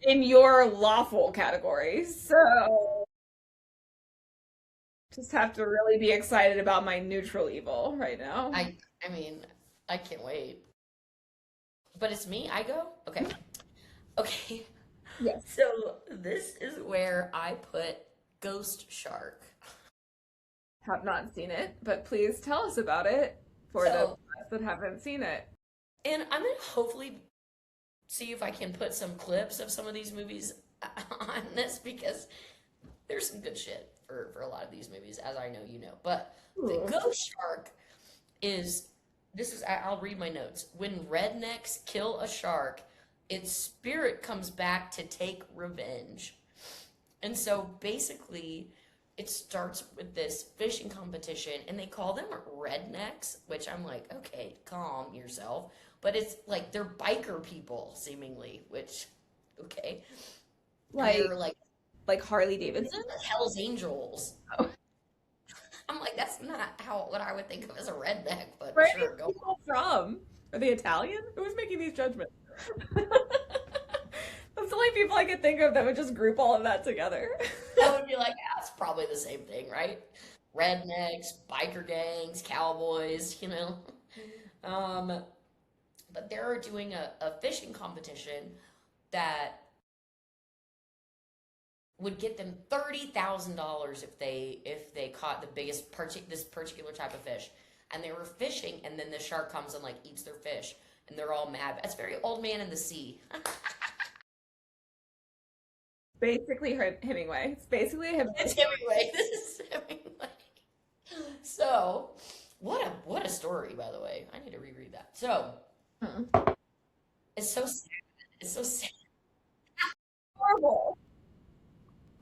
in your lawful category. So just have to really be excited about my neutral evil right now. I mean, I can't wait. But it's me. I go. Okay. Okay. Yes. So this is where I put Ghost Shark. Have not seen it, but please tell us about it for So- those of us that haven't seen it. And I'm gonna hopefully see if I can put some clips of some of these movies on this because there's some good shit for a lot of these movies, as I know you know. But the Ooh. Ghost Shark is I'll read my notes. When rednecks kill a shark, its spirit comes back to take revenge. And so basically, it starts with this fishing competition, and they call them rednecks, which I'm like, okay, calm yourself. But it's like they're biker people, seemingly, which, okay. Like They're like Harley they're Davidson. the Hell's Angels. Oh. I'm like, that's not what I would think of as a redneck, but Where are sure, these go. people from? Are they Italian? Who's making these judgments? That's the only people I could think of that would just group all of that together. I would be like, yeah, it's probably the same thing, right? Rednecks, biker gangs, cowboys, you know. But they're doing a fishing competition that would get them $30,000 if they caught this particular type of fish. And they were fishing, and then the shark comes and like eats their fish, and they're all mad. It's very Old Man in the Sea. Basically Hemingway. It's basically Hemingway. It's Hemingway. This is Hemingway. So, what a story, by the way. I need to reread that. So, Huh. it's so sad. It's so sad. Horrible.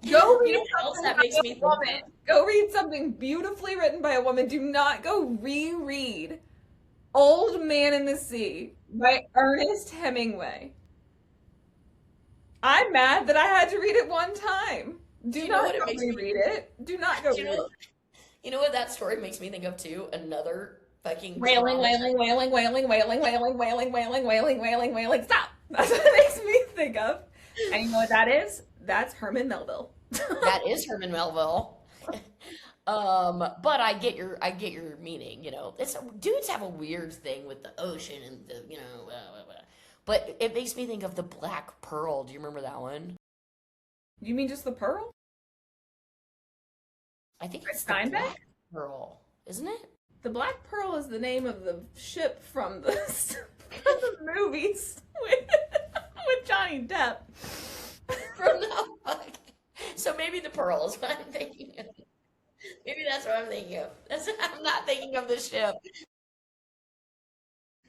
Go You know read what else something that by makes a me think woman. Go read something beautifully written by a woman. Do not go reread Old Man in the Sea by Ernest Hemingway. I'm mad that I had to read it one time. Do You know not what it go makes me- reread it. Do not go You read know, it. you know what that story makes me think of too? Another fucking Wailing, drama. wailing, wailing, wailing, wailing, wailing, wailing, wailing, wailing, wailing, wailing. Stop. That's what it makes me think of. And you know what that is? That's Herman Melville. That is Herman Melville. But I get your meaning. You know, dudes have a weird thing with the ocean and the blah, blah, blah. But it makes me think of the Black Pearl. Do you remember that one? You mean just the pearl? I think By it's the Steinbeck? Black Pearl, isn't it? The Black Pearl is the name of the ship from the from the movies with Johnny Depp. From the fuck. So maybe the Pearl is what I'm thinking of. Maybe that's what I'm thinking of. I'm not thinking of the ship.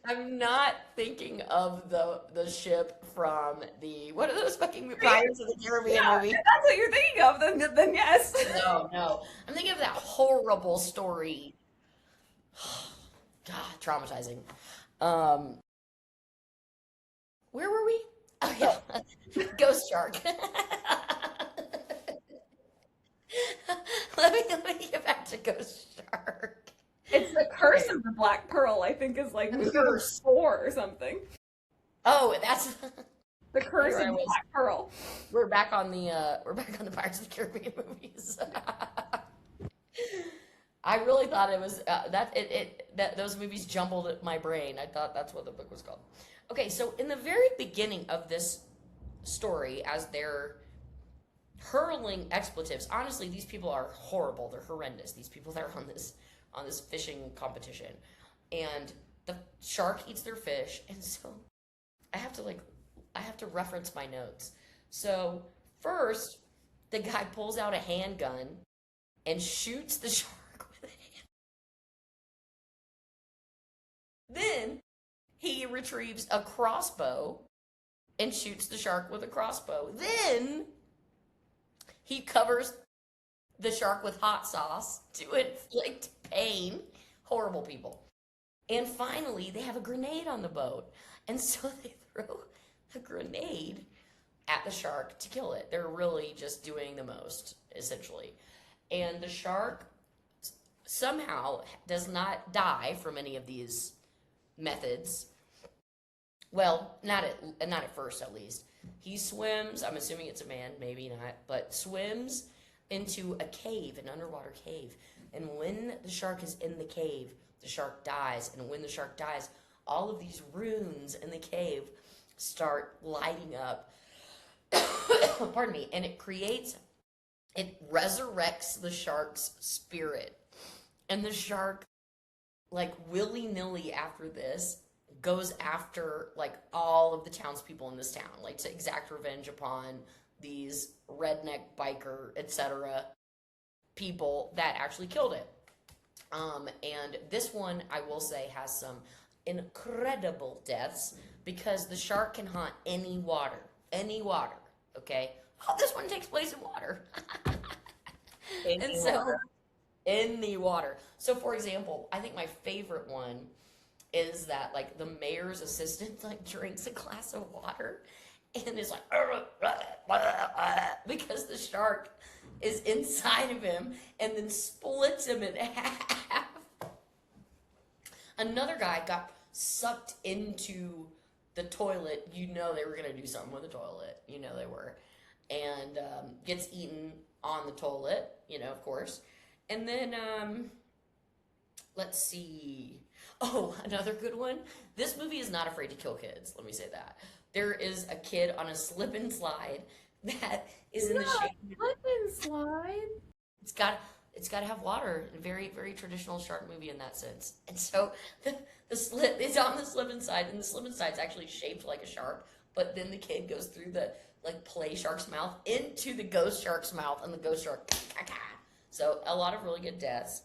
I'm not thinking of the ship from the what are those fucking Pirates of the Caribbean Yeah, movie? if that's what you're thinking of, then yes. No, no. I'm thinking of that horrible story. God, traumatizing. Um, where were we? Oh yeah, Ghost Shark. Let me get back to Ghost Shark. It's the curse of the Black Pearl, I think, is like The movie curse. 4 or something. Oh, that's The curse There I of the was. Black Pearl. we're back on the Pirates of the Caribbean movies. I really thought it was that those movies jumbled at my brain. I thought that's what the book was called. Okay, so in the very beginning of this story, as they're hurling expletives, honestly, these people are horrible. They're horrendous. These people that are on this fishing competition, and the shark eats their fish, and so I have to reference my notes. So first, the guy pulls out a handgun and shoots the shark with it. Then he retrieves a crossbow and shoots the shark with a crossbow. Then he covers the shark with hot sauce to inflict pain. Horrible people. And finally, they have a grenade on the boat. And so they throw a grenade at the shark to kill it. They're really just doing the most, essentially. And the shark somehow does not die from any of these methods. Well, not at first, at least. He swims, I'm assuming it's a man, maybe not, but swims into a cave, an underwater cave. And when the shark is in the cave, the shark dies. And when the shark dies, all of these runes in the cave start lighting up. Pardon me. And it resurrects the shark's spirit. And the shark, like willy-nilly after this, goes after like all of the townspeople in this town, like to exact revenge upon these redneck biker, etc. people that actually killed it. And this one, I will say, has some incredible deaths because the shark can haunt any water, okay? Oh, this one takes place in water. In the water. So, for example, I think my favorite one is that, like, the mayor's assistant, like, drinks a glass of water and is like, because the shark is inside of him and then splits him in half. Another guy got sucked into the toilet. You know they were going to do something with the toilet. You know they were. And gets eaten on the toilet, you know, of course. And then, let's see. Oh, another good one. This movie is not afraid to kill kids. Let me say that. There is a kid on a slip and slide that is in the shape. Slip and slide. It's got to have water. A very, very traditional shark movie in that sense. And so the slip is on the slip and slide, and the slip and slide is actually shaped like a shark. But then the kid goes through the like play shark's mouth into the ghost shark's mouth, and the ghost shark. So a lot of really good deaths.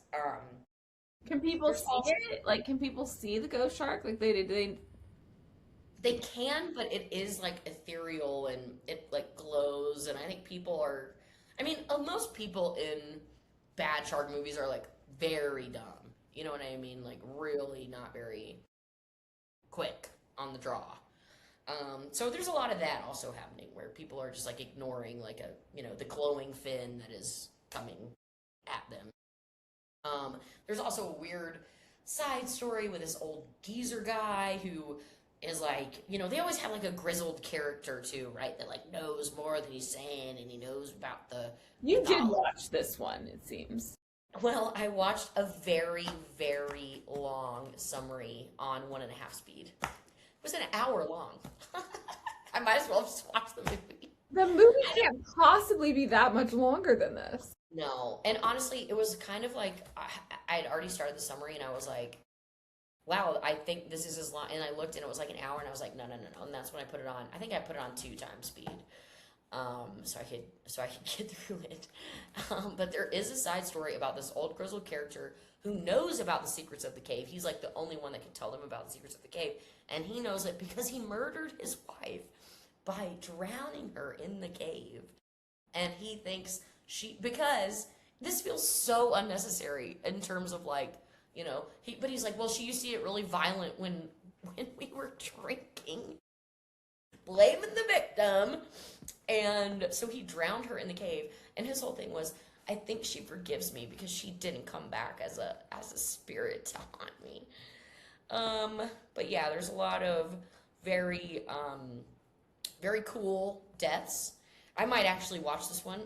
Can people see it? Like, can people see the ghost shark? Like, they can, but it is like ethereal and it like glows. And I think most people in bad shark movies are like very dumb. You know what I mean? Like really not very quick on the draw. So there's a lot of that also happening where people are just like ignoring like the glowing fin that is coming at them. There's also a weird side story with this old geezer guy who is like, they always have like a grizzled character too, right? That like knows more than he's saying and he knows about the You did watch this one, it seems. Well, I watched a very, very long summary on 1.5 speed. was an hour long. I might as well have just watched the movie. The movie can't possibly be that much longer than this. No, and honestly, it was kind of like I had already started the summary, and I was like, "Wow, I think this is as long." And I looked, and it was like an hour, and I was like, "No, no, no, no!" And that's when I put it on. I think I put it on 2 times speed, so I could get through it. But there is a side story about this old grizzled character who knows about the secrets of the cave. He's like the only one that can tell them about the secrets of the cave, and he knows it because he murdered his wife by drowning her in the cave, and he thinks because this feels so unnecessary in terms of like, but he's like, well, she used to get really violent when we were drinking, blaming the victim, and so he drowned her in the cave, and his whole thing was, I think she forgives me because she didn't come back as a spirit to haunt me. But yeah, there's a lot of very very cool deaths. I might actually watch this one.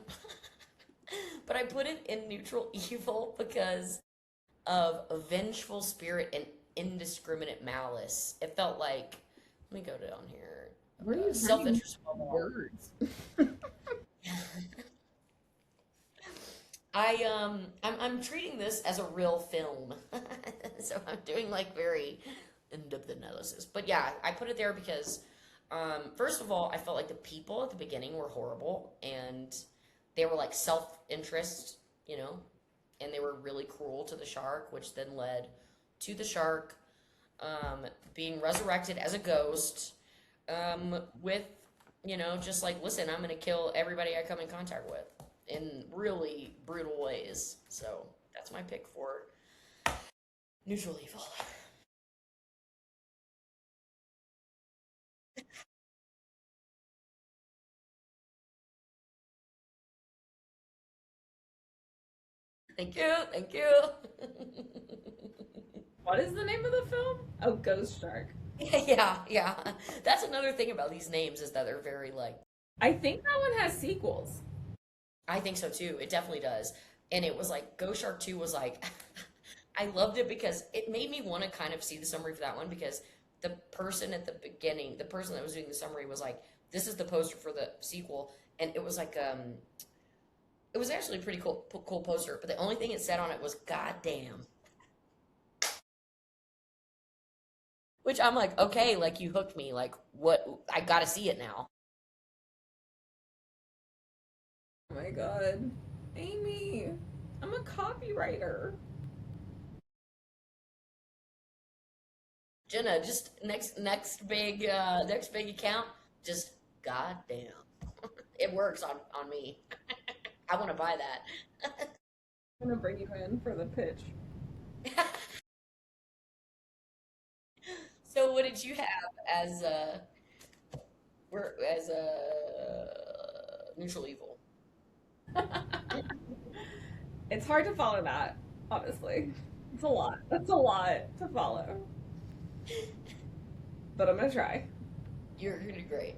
But I put it in neutral evil because of a vengeful spirit and indiscriminate malice. It felt like, let me go down here. Where are you Self-interest words? I'm treating this as a real film. So I'm doing like very in-depth analysis. But yeah, I put it there because first of all, I felt like the people at the beginning were horrible, and they were like self-interest, and they were really cruel to the shark, which then led to the shark being resurrected as a ghost with, just like, listen, I'm going to kill everybody I come in contact with in really brutal ways. So that's my pick for neutral evil. Thank you, thank you. What is the name of the film? Oh, Ghost Shark. Yeah. That's another thing about these names is that they're very like. I think that one has sequels. I think so too. It definitely does. And it was like Ghost Shark 2 was like I loved it because it made me want to kind of see the summary for that one, because the person at the beginning, the person that was doing the summary was like, this is the poster for the sequel, and it was like it was actually a pretty cool poster, but the only thing it said on it was "goddamn," which I'm like, okay, like you hooked me, like what? I gotta see it now. Oh my god. Amy, I'm a copywriter. Jenna, just next big account, just goddamn. It works on me. I want to buy that. I'm gonna bring you in for the pitch. So what did you have as neutral evil? It's hard to follow that, honestly. It's a lot. That's a lot to follow. But I'm gonna try. You're gonna do great.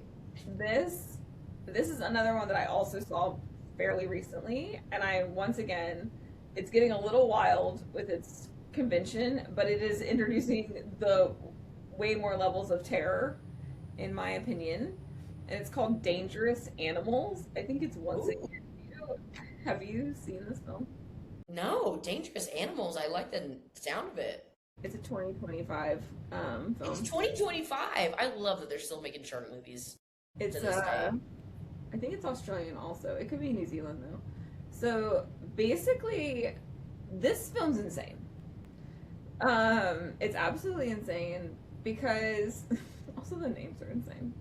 This is another one that I also saw fairly recently, and it's getting a little wild with its convention, but it is introducing the way more levels of terror, in my opinion. And it's called Dangerous Animals. I think it's once Ooh. again. Have you seen this film? No, Dangerous Animals. I like the sound of it. It's a 2025 film. It's 2025. I love that they're still making shark movies. It's to this day. I think it's Australian also. It could be New Zealand though. So basically, this film's insane. It's absolutely insane because also the names are insane.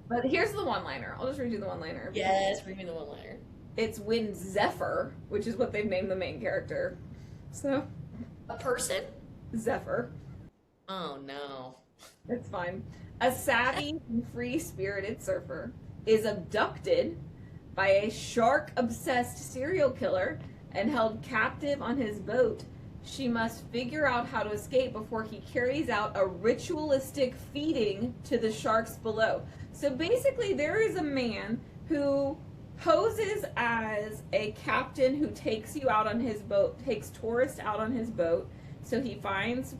But here's the one-liner. I'll just read you the one-liner. Yes, read me the one-liner. It's when Zephyr, which is what they've named the main character. So, A person? Zephyr. Oh no. It's fine. A savvy and free-spirited surfer is abducted by a shark-obsessed serial killer and held captive on his boat. She must figure out how to escape before he carries out a ritualistic feeding to the sharks below. So basically, there is a man who poses as a captain who takes you out on his boat, takes tourists out on his boat. So he finds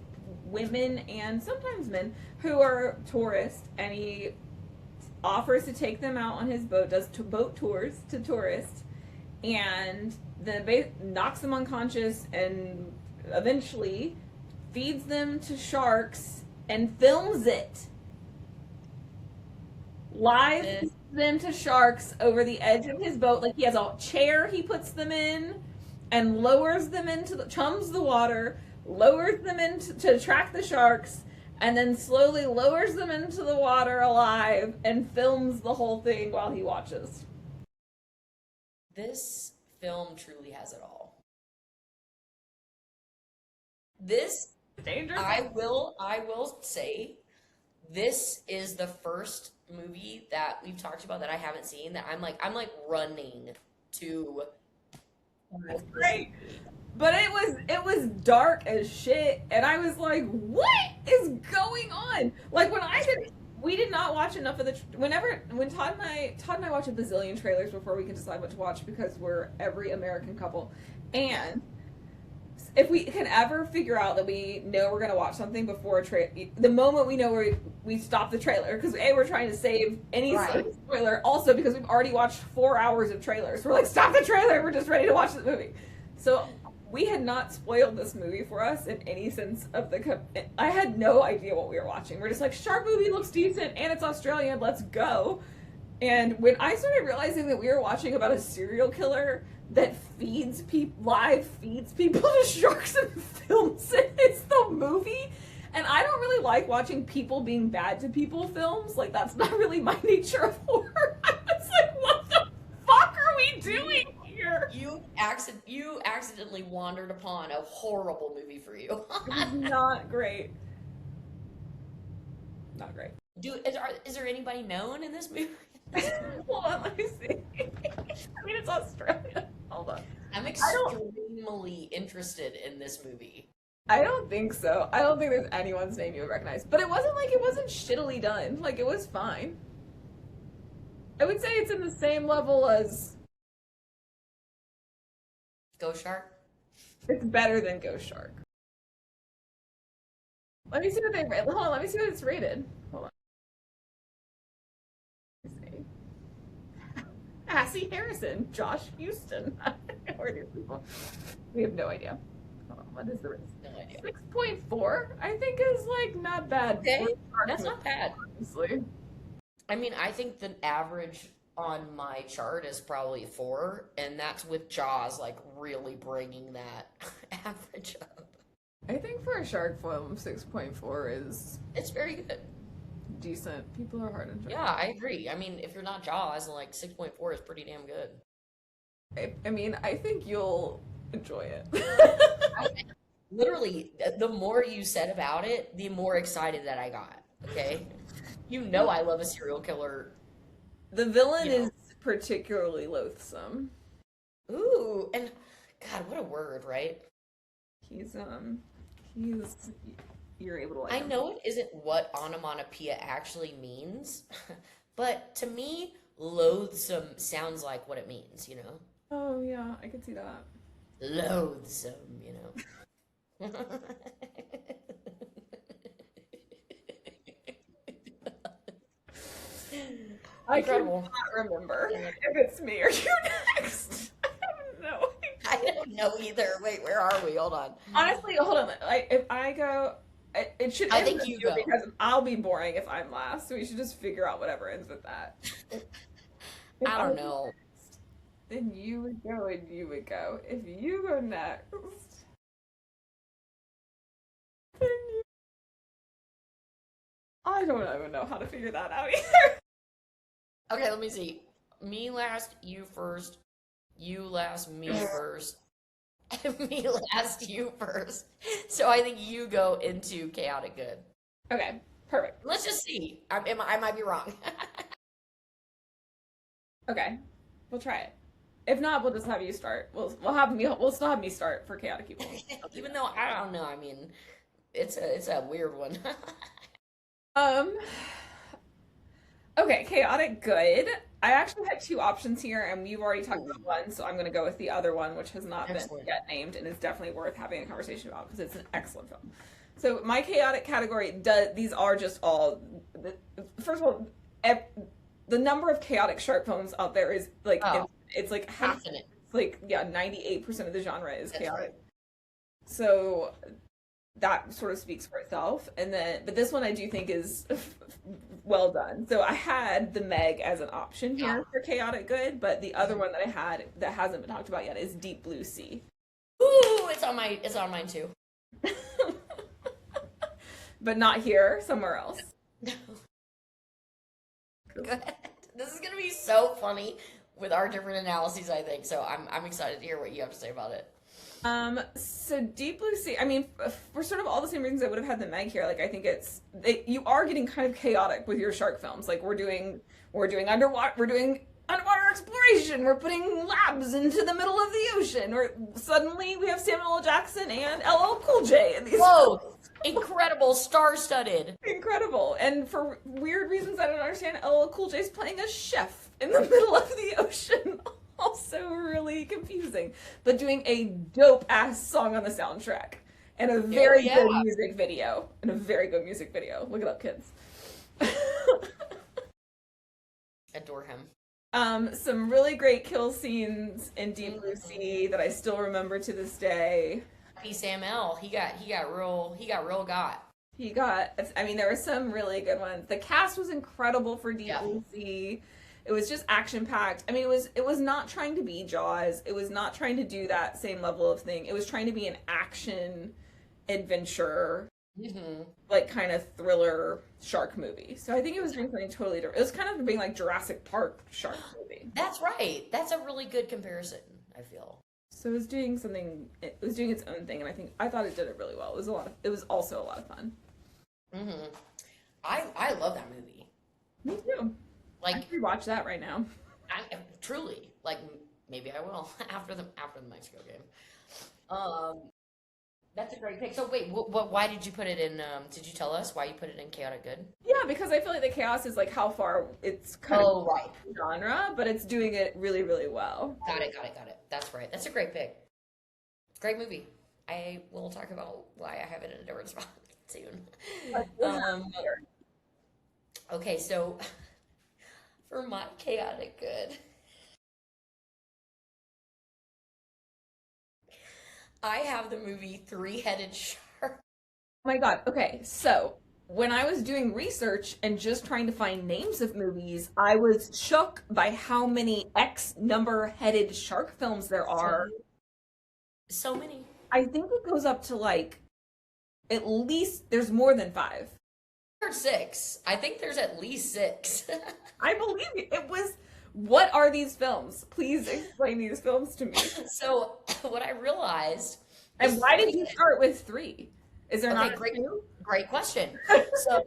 women and sometimes men who are tourists, and he offers to take them out on his boat, does boat tours to tourists, and then knocks them unconscious and eventually feeds them to sharks and films it live. Feeds them to sharks over the edge of his boat. Like, he has a chair he puts them in and lowers them into chums the water, lowers them into to track the sharks, and then slowly lowers them into the water alive and films the whole thing while he watches. This film truly has it all. This, Dangerous. I will say, this is the first movie that we've talked about that I haven't seen that I'm like running to. That's great. But it was dark as shit, and I was like, what is going on? Like, we did not watch enough of when Todd and I watch a bazillion trailers before we can decide what to watch, because we're every American couple. And if we can ever figure out that we know we're going to watch something before the moment we know we stop the trailer, because we're trying to save any sort of spoiler, also because we've already watched 4 hours of trailers. We're like, stop the trailer, we're just ready to watch the movie. So we had not spoiled this movie for us in any sense of I had no idea what we were watching. We're just like, shark movie looks decent and it's Australian, let's go. And when I started realizing that we were watching about a serial killer that live feeds people to sharks and films it, it's the movie. And I don't really like watching people being bad to people films. Like, that's not really my nature of horror. I was like, what the fuck are we doing here? You accidentally wandered upon a horrible movie for you. It was not great. Not great. Is there anybody known in this movie? Hold on, let me see. I mean, it's Australia. Hold on. I'm extremely interested in this movie. I don't think so. I don't think there's anyone's name you would recognize. But it wasn't shittily done. Like, it was fine. I would say it's in the same level as Ghost Shark? It's better than Ghost Shark. Let me see what they rated. Hold on, let me see what it's rated. Hold on. Let me see. Assy Harrison, Josh Houston. Who are these people? We have no idea. Hold on, what is the rating? No idea. 6.4, I think, is like not bad. Okay, that's not bad. Honestly. I mean, I think the average on my chart is probably 4, and that's with Jaws like really bringing that average up. I think for a shark film, 6.4 is It's very good. decent. People are hard on sharks. Yeah, I agree. I mean, if you're not Jaws, like 6.4 is pretty damn good. I mean, I think you'll enjoy it. Literally, the more you said about it, the more excited that I got. Okay, you know I love a serial killer. The villain is particularly loathsome. Ooh, and God, what a word, right? He's you're able to like I him. know it isn't what onomatopoeia actually means, but to me, loathsome sounds like what it means, you know? Oh yeah, I could see that. Loathsome, you know? I Incredible. cannot remember if it's me or you next. I don't know. I don't know either. Wait, where are we? Hold on. Honestly, hold on. Like, if I go, it should. I end think with you go. because I'll be boring if I'm last. So we should just figure out whatever ends with that. If I don't know. Then you would go and you would go. If you go next, then you... I don't even know how to figure that out either. Okay, let me see. Me last, you first. You last, me first. Me last, you first. So I think you go into chaotic good. Okay, perfect. Let's just see. I might be wrong. Okay, we'll try it. If not, we'll just have you start. We'll still have me start for chaotic evil. Even though I don't know. I mean, it's a weird one. Okay, chaotic good. I actually had 2 options here, and we've already talked about one, so I'm going to go with the other one, which has not Excellent. been yet named, and is definitely worth having a conversation about because it's an excellent film. So my chaotic category does these are just all. First of all, the number of chaotic shark films out there is like Oh, it's like half. infinite. It's like yeah, 98% of the genre is That's right. chaotic. So that sort of speaks for itself. And then, but this one I do think is well done. So I had the Meg as an option Yeah. here for chaotic good, but the other one that I had that hasn't been talked about yet is Deep Blue Sea. Ooh, it's on mine too. But not here, somewhere else. Go ahead. This is gonna be so funny with our different analyses, I think. So I'm excited to hear what you have to say about it. So Deep Blue Sea, I mean, for sort of all the same reasons I would have had the Meg here, like I think you are getting kind of chaotic with your shark films. Like we're doing underwater exploration, we're putting labs into the middle of the ocean, or suddenly we have Samuel L. Jackson and LL Cool J in these Whoa, incredible, star-studded. incredible. And for weird reasons I don't understand, LL Cool J's playing a chef in the middle of the ocean. Also really confusing, but doing a dope ass song on the soundtrack and a very yeah. good music video. Look it up, kids. Adore him. Some really great kill scenes in Deep Blue Sea that I still remember to this day. Happy Sam L. He got real got. I mean, there were some really good ones. The cast was incredible for Deep Yeah. Blue Sea. It was just action packed. I mean, it was not trying to be Jaws. It was not trying to do that same level of thing. It was trying to be an action adventure, like kind of thriller shark movie. So I think it was doing something totally different. It was kind of being like Jurassic Park shark movie. That's right. That's a really good comparison, I feel. So it was doing something. It was doing its own thing, and I thought it did it really well. It was also a lot of fun. I love that movie. Me too. I Like, could rewatch that right now. truly, like maybe I will after the Mexico game. That's a great pick. So wait, why did you put it in? Did you tell us why you put it in chaotic good? Yeah, because I feel like the chaos is like how far it's kind Oh, of right. genre, but it's doing it really, really well. Got it. That's right. That's a great pick. Great movie. I will talk about why I have it in a different spot soon. Okay, so for my chaotic good, I have the movie Three-Headed Shark. Oh my God. Okay, so when I was doing research and just trying to find names of movies, I was shook by how many X number headed shark films there are. So many. I think it goes up to like at least there's more than 5. Or 6. I think there's at least 6. I believe you. It was. What are these films? Please explain these films to me. So what I realized And is why did you start with 3? Is there not a great, 2? great question. So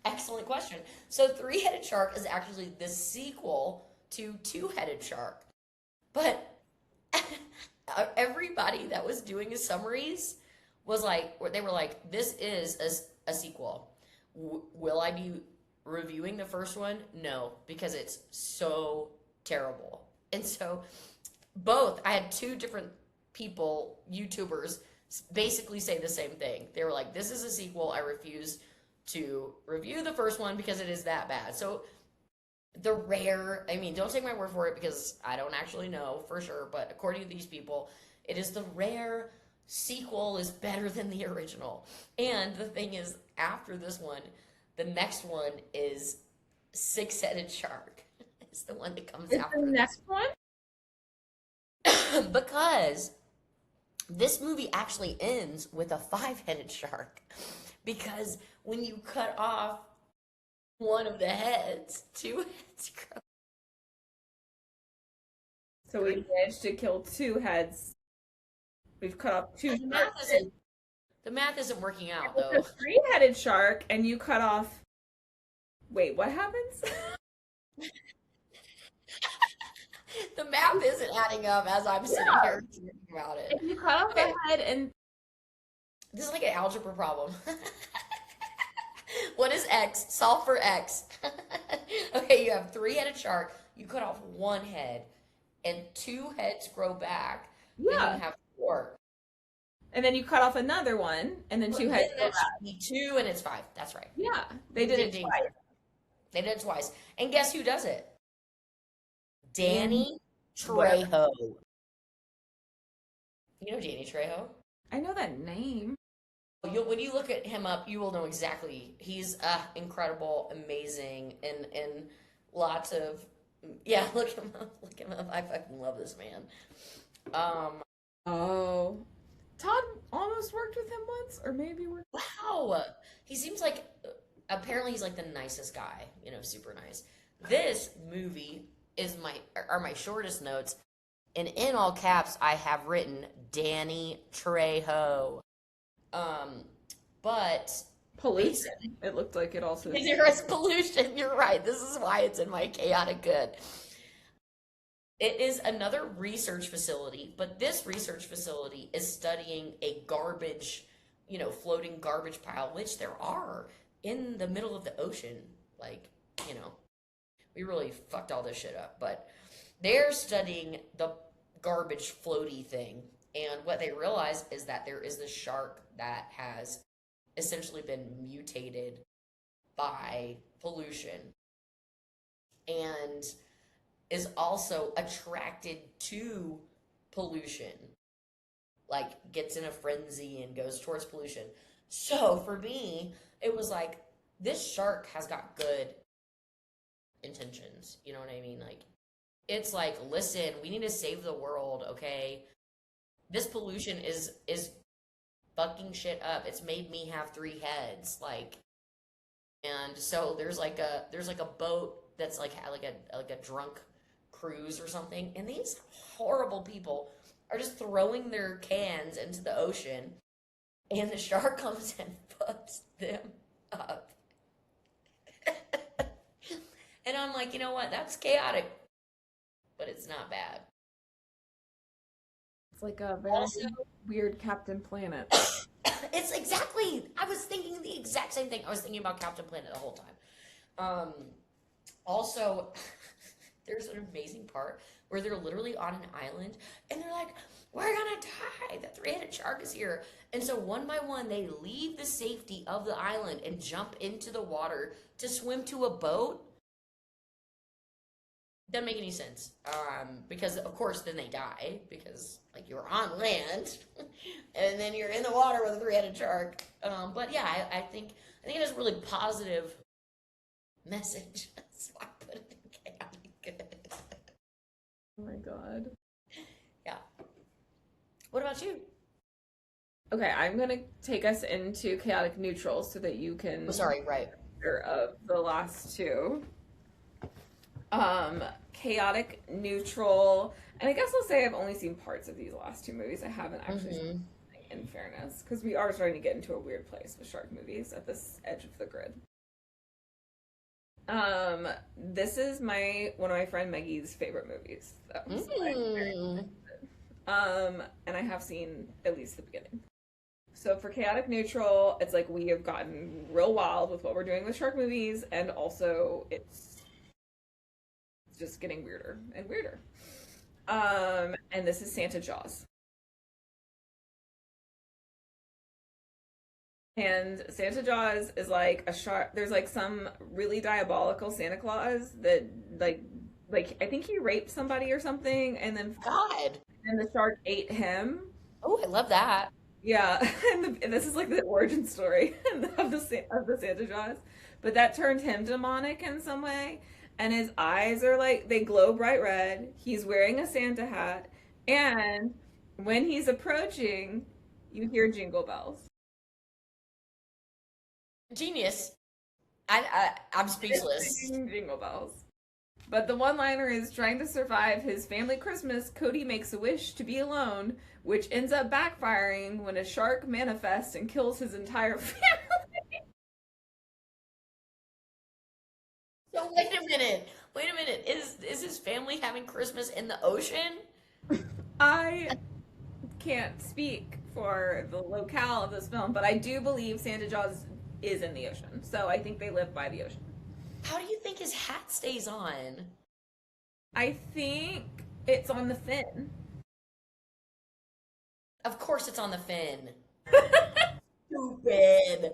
excellent question. So Three-Headed Shark is actually the sequel to Two-Headed Shark. But everybody that was doing his summaries was like, they were like, this is a sequel. Will I be reviewing the first one? No, because it's so terrible. And so I had 2 different people, YouTubers, basically say the same thing. They were like, this is a sequel. I refuse to review the first one because it is that bad. So I mean, don't take my word for it because I don't actually know for sure, but according to these people, it is the rare sequel is better than the original. And the thing is, after this one, the next one is Six-Headed Shark. It's the one that comes after the next one? Because this movie actually ends with a 5-headed shark. Because when you cut off one of the heads, 2 heads grow. So we managed to kill 2 heads. We've cut off 2 The math isn't working out, It's though. a 3-headed shark, and you cut off. Wait, what happens? The math isn't adding up as I'm sitting here thinking about it. If you cut off the head and. This is like an algebra problem. What is X? Solve for X. Okay, you have 3-headed shark. You cut off 1 head, and 2 heads grow back. Then Yeah. you have 4. and then you cut off another one, and then two Then heads go that back. should be two, and it's five. That's right. Yeah, they did it Ding, twice. they did it twice. And guess who does it? Dan, Danny whatever. Trejo. You know Danny Trejo? I know that name. When you look at him up, you will know exactly. He's incredible, amazing, and lots of yeah. Look him up. Look him up. I fucking love this man. Um, Oh, Todd almost worked with him once, or maybe worked. wow. He seems like apparently he's like the nicest guy. You know, super nice. This movie is are my shortest notes, and in all caps, I have written Danny Trejo. But Pollution. It looked like it also. there is pollution. You're right. This is why it's in my chaotic good. It is another research facility, but this research facility is studying a garbage, floating garbage pile, which there are in the middle of the ocean. Like, we really fucked all this shit up, but they're studying the garbage floaty thing. And what they realize is that there is this shark that has essentially been mutated by pollution and is also attracted to pollution, like gets in a frenzy and goes towards pollution. So for me, it was like, this shark has got good intentions. You know what I mean? Like, it's like, listen, we need to save the world, okay? This pollution is fucking shit up. It's made me have three heads, like, and so there's like a boat that's like a drunk cruise or something, and these horrible people are just throwing their cans into the ocean, and the shark comes and fucks them up. And I'm like, you know what? That's chaotic, but it's not bad. It's like a very Also, weird Captain Planet. it's exactly. I was thinking the exact same thing. I was thinking about Captain Planet the whole time. Also, there's an amazing part where they're literally on an island and they're like, "We're gonna die. The three-headed shark is here." And so one by one, they leave the safety of the island and jump into the water to swim to a boat. Doesn't make any sense. Because of course then they die because like you're on land and then you're in the water with a three-headed shark. But yeah, I think it is a really positive message. That's why I put it in chaotic good. Oh my god. Yeah. What about you? Okay, I'm gonna take us into chaotic neutral so that you can Oh, sorry, right. hear of the last two. Chaotic neutral, and I guess I'll say I've only seen parts of these last two movies. I haven't actually seen anything, in fairness, because we are starting to get into a weird place with shark movies at this edge of the grid. This is one of my friend Maggie's favorite movies, though. So I'm very excited. And I have seen at least the beginning. So for chaotic neutral, it's like we have gotten real wild with what we're doing with shark movies, and also it's just getting weirder and weirder. And this is Santa Jaws. And Santa Jaws is like a shark. There's like some really diabolical Santa Claus that like I think he raped somebody or something, and then God. the shark ate him. Oh, I love that. Yeah, and this is like the origin story of the Santa Jaws, but that turned him demonic in some way, and his eyes are like they glow bright red. He's wearing a Santa hat, and when he's approaching, you hear jingle bells. Genius. I'm speechless. Jingle bells. But the one-liner is trying to survive his family Christmas, Cody makes a wish to be alone, which ends up backfiring when a shark manifests and kills his entire family. So wait a minute. Wait a minute. Is his family having Christmas in the ocean? I can't speak for the locale of this film, but I do believe Santa Jaws is in the ocean. So I think they live by the ocean. How do you think his hat stays on? I think it's on the fin. Of course it's on the fin. Stupid.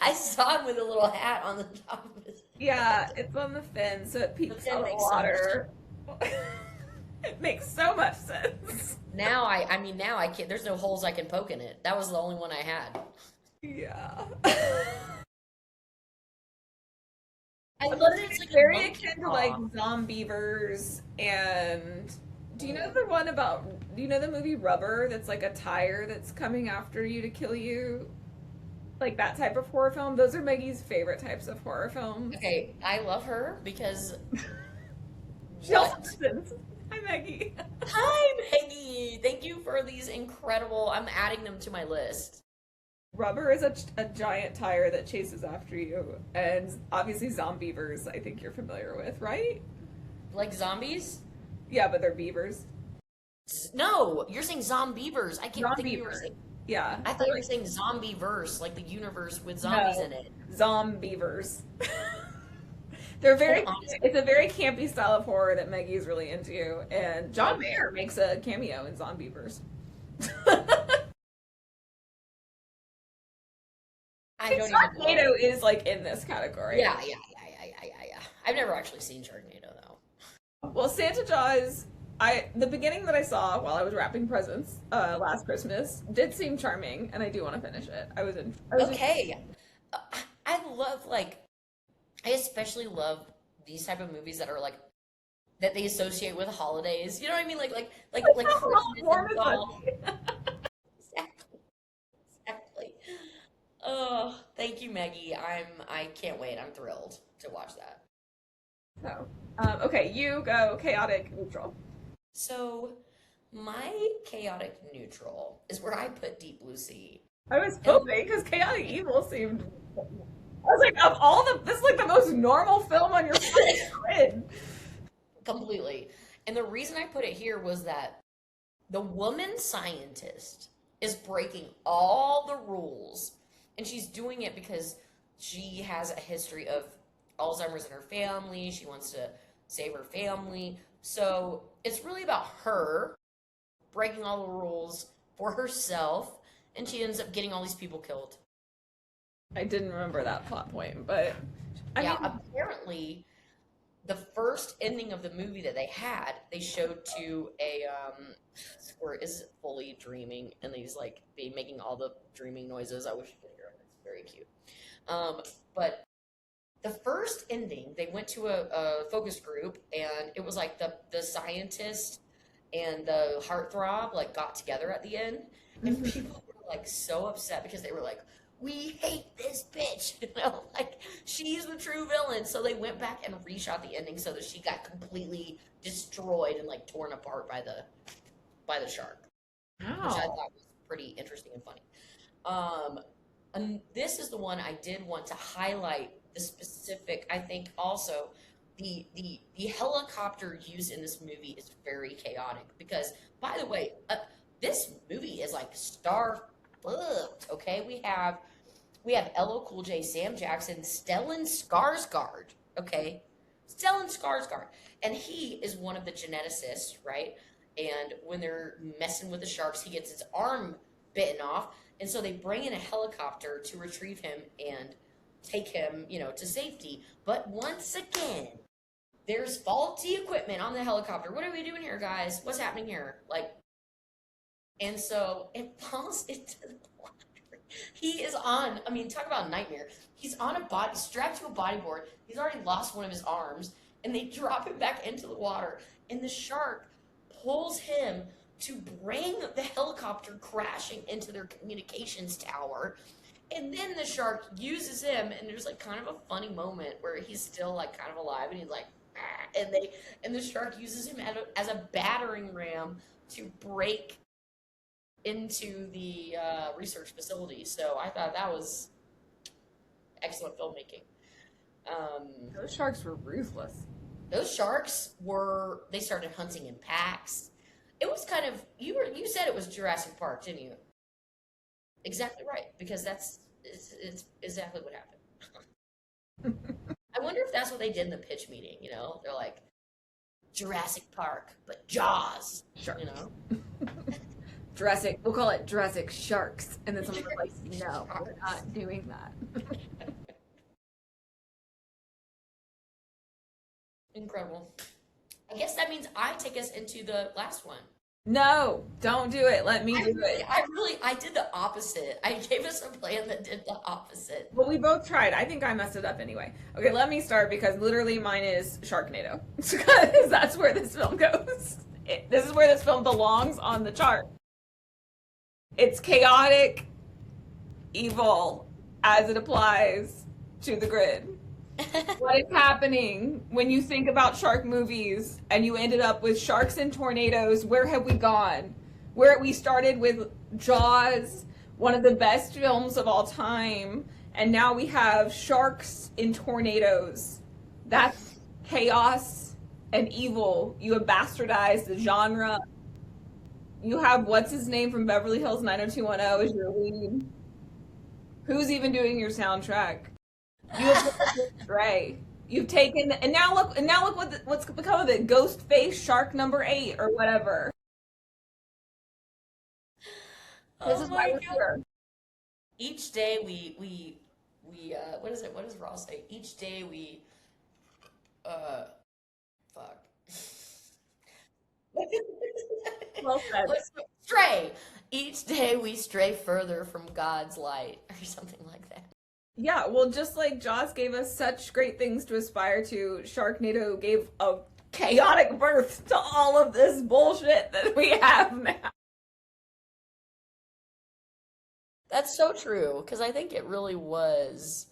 I saw him with a little hat on the top of his Yeah, head. it's on the fin, so it The peeks fin out of the makes so much sense. water. It makes so much sense. Now I mean now I can't there's no holes I can poke in it. That was the only one I had. Yeah. I But love that it's it's like a very monkey akin to like paw. Zombievers and do you know Mm. the one about do you know the movie Rubber that's like a tire that's coming after you to kill you? Like that type of horror film. Those are Maggie's favorite types of horror films. Okay, I love her because She also what? listens. Hi Maggie. Hi, Maggie. Thank you for these incredible. I'm adding them to my list. Rubber is a giant tire that chases after you, and obviously Zombievers, I think you're familiar with, right? Like zombies? Yeah, but they're beavers. No, you're saying zombievers. I keep thinking you were Zombievers. saying. Yeah. I thought you were saying zombie verse, like the universe with zombies No. in it. Zombievers. They're Hold very. on. It's a very campy style of horror that Maggie's really into, and John Okay. Mayer makes a cameo in Zombievers. I don't even know. Sharknado is like in this category. Yeah. I've never actually seen Sharknado though. Well, Santa Jaws, the beginning that I saw while I was wrapping presents last Christmas did seem charming, and I do want to finish it. Okay. Uh, I love like I especially love these type of movies that are like that they associate with holidays. You know what I mean? Like Christmas warm and and fall. fuzzy. Exactly. Exactly. Oh, thank you, Maggie. I can't wait. I'm thrilled to watch that. So, okay, you go chaotic neutral. So, my chaotic neutral is where I put Deep Blue Sea. I was And hoping because chaotic evil seemed. I was like, of all this is like the most normal film on your fucking grid. completely. And the reason I put it here was that the woman scientist is breaking all the rules. And she's doing it because she has a history of Alzheimer's in her family. She wants to save her family. So it's really about her breaking all the rules for herself. And she ends up getting all these people killed. I didn't remember that plot point, but I Yeah, mean, apparently the first ending of the movie that they had, they showed to a where is fully dreaming, and he's like be making all the dreaming noises. I wish you could hear him. It's very cute. But the first ending, they went to a focus group, and it was like the scientist and the heartthrob like got together at the end, and mhm. people were like so upset because they were like, we hate this bitch, like she's the true villain. So they went back and reshot the ending so that she got completely destroyed and like torn apart by the shark, which I Wow. thought was pretty interesting and funny. And this is the one I did want to highlight the specific. I think also the helicopter used in this movie is very chaotic because, by the way, this movie is like star booked. Okay, we have LL Cool J, Sam Jackson, Stellan Skarsgård. Okay, Stellan Skarsgård, and he is one of the geneticists, right? And when they're messing with the sharks, he gets his arm bitten off, and so they bring in a helicopter to retrieve him and take him, to safety. But once again, there's faulty equipment on the helicopter. What are we doing here, guys? What's happening here? Like, and so it falls into the water. He is on, I mean, talk about a nightmare. He's on a body, strapped to a bodyboard. He's already lost one of his arms, and they drop him back into the water. And the shark pulls him to bring the helicopter crashing into their communications tower. And then the shark uses him, and there's like kind of a funny moment where he's still like kind of alive, and he's like, "Ah," and the shark uses him as a battering ram to break into the research facility. So I thought that was excellent filmmaking. Those sharks were ruthless. Those sharks they started hunting in packs. It was kind of you said it was Jurassic Park, didn't you? Exactly right, because it's exactly what happened. I wonder if that's what they did in the pitch meeting. They're like Jurassic Park, but Jaws. Sure. You know. Jurassic, we'll call it Jurassic Sharks. And then someone was like, no, we're not doing that. Incredible. I guess that means I take us into the last one. No, don't do it. Let me do it. I did the opposite. I gave us a plan that did the opposite. Well, we both tried. I think I messed it up anyway. Okay, let me start because literally mine is Sharknado. Because that's where this film goes. This is where this film belongs on the chart. It's chaotic, evil, as it applies to the grid. What is happening when you think about shark movies and you ended up with sharks and tornadoes? Where have we gone? Where we started with Jaws, one of the best films of all time, and now we have sharks in tornadoes. That's chaos and evil. You have bastardized the genre. You have what's his name from Beverly Hills 90210 as your lead. Who's even doing your soundtrack? You have Stray. You've taken and now look what's become of it. Ghostface Shark number 8 or whatever. This Oh is my why we're God. here. Each day we what is it? What does Ross say? Each day we fuck. Well said. Stray. Each day we stray further from God's light or something like that. Yeah, well, just like Jaws gave us such great things to aspire to, Sharknado gave a chaotic birth to all of this bullshit that we have now. That's so true because I think it really was.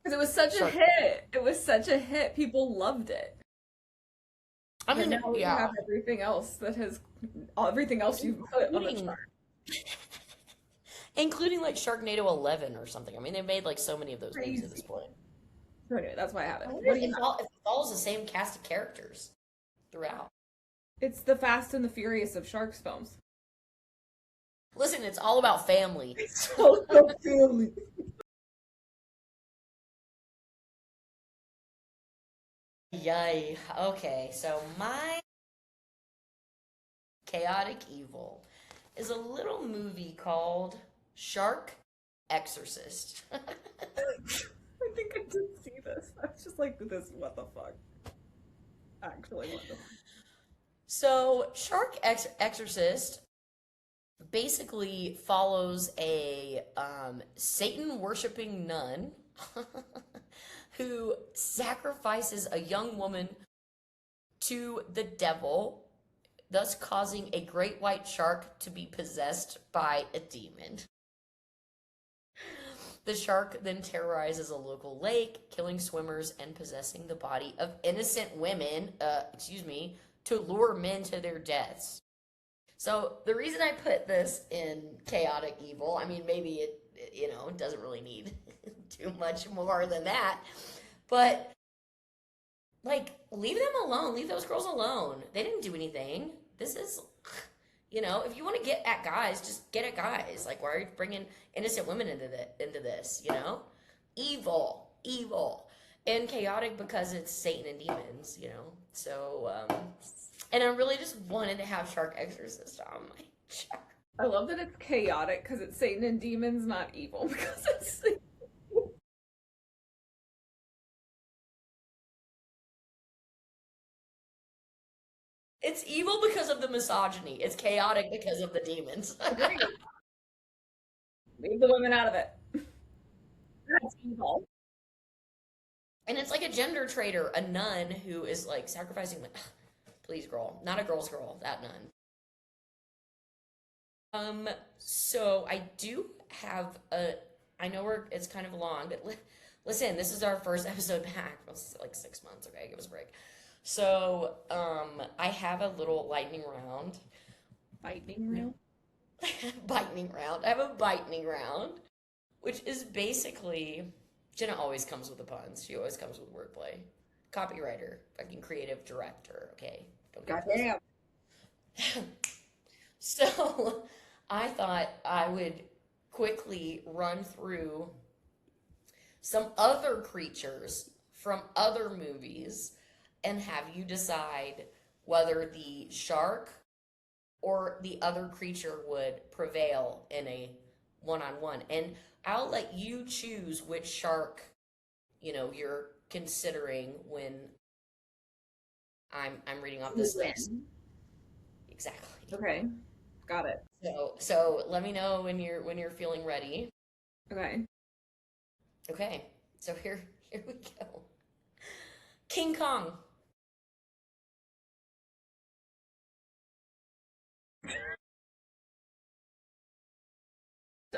Because it was such a hit. It was such a hit. People loved it. I But mean, now we yeah. have everything else you've put on the Including- chart. Including like Sharknado 11 or something. I mean, they've made like so many of those movies at this Crazy. point. So anyway, that's why I have it. I What wonder do you if have? if it follows the same cast of characters throughout. It's the Fast and the Furious of Sharks films. Listen, it's all about family. So family. Yay. Okay, so my chaotic evil is a little movie called Shark Exorcist. I think I did see this. I was just like, this, what the fuck? Actually, what the fuck? So, Exorcist basically follows a Satan worshipping nun who sacrifices a young woman to the devil, thus causing a great white shark to be possessed by a demon. The shark then terrorizes a local lake, killing swimmers and possessing the body of innocent women, to lure men to their deaths. So the reason I put this in chaotic evil, I mean, maybe it doesn't really need too much more than that, but like, leave them alone. Leave those girls alone. They didn't do anything. This is, if you want to get at guys, just get at guys. Like, why are you bringing innocent women into this? Evil, and chaotic because it's Satan and demons. So and I really just wanted to have Shark Exorcist on my chart. I love that it's chaotic because it's Satan and demons, not evil. Because it's It's evil because of the misogyny. It's chaotic because of the demons. leave the women out of it. That's evil. And it's like a gender traitor, a nun who is like sacrificing. Please, girl, not a girl's girl. That nun. So I do have I know it's kind of long, but listen, this is our first episode back. It was like 6 months. Okay, give us a break. So, I have a little lightning round. Lightning round? Lightning round. I have a lightning round, which is basically, Jenna always comes with the puns. She always comes with wordplay. Copywriter, fucking creative director. Okay. Goddamn. So, I thought I would quickly run through some other creatures from other movies and have you decide whether the shark or the other creature would prevail in a one-on-one. And I'll let you choose which shark, you're considering when I'm reading off You this list. win. Exactly. Okay, got it. So let me know when you're feeling ready. Okay. Okay. So here we go. King Kong.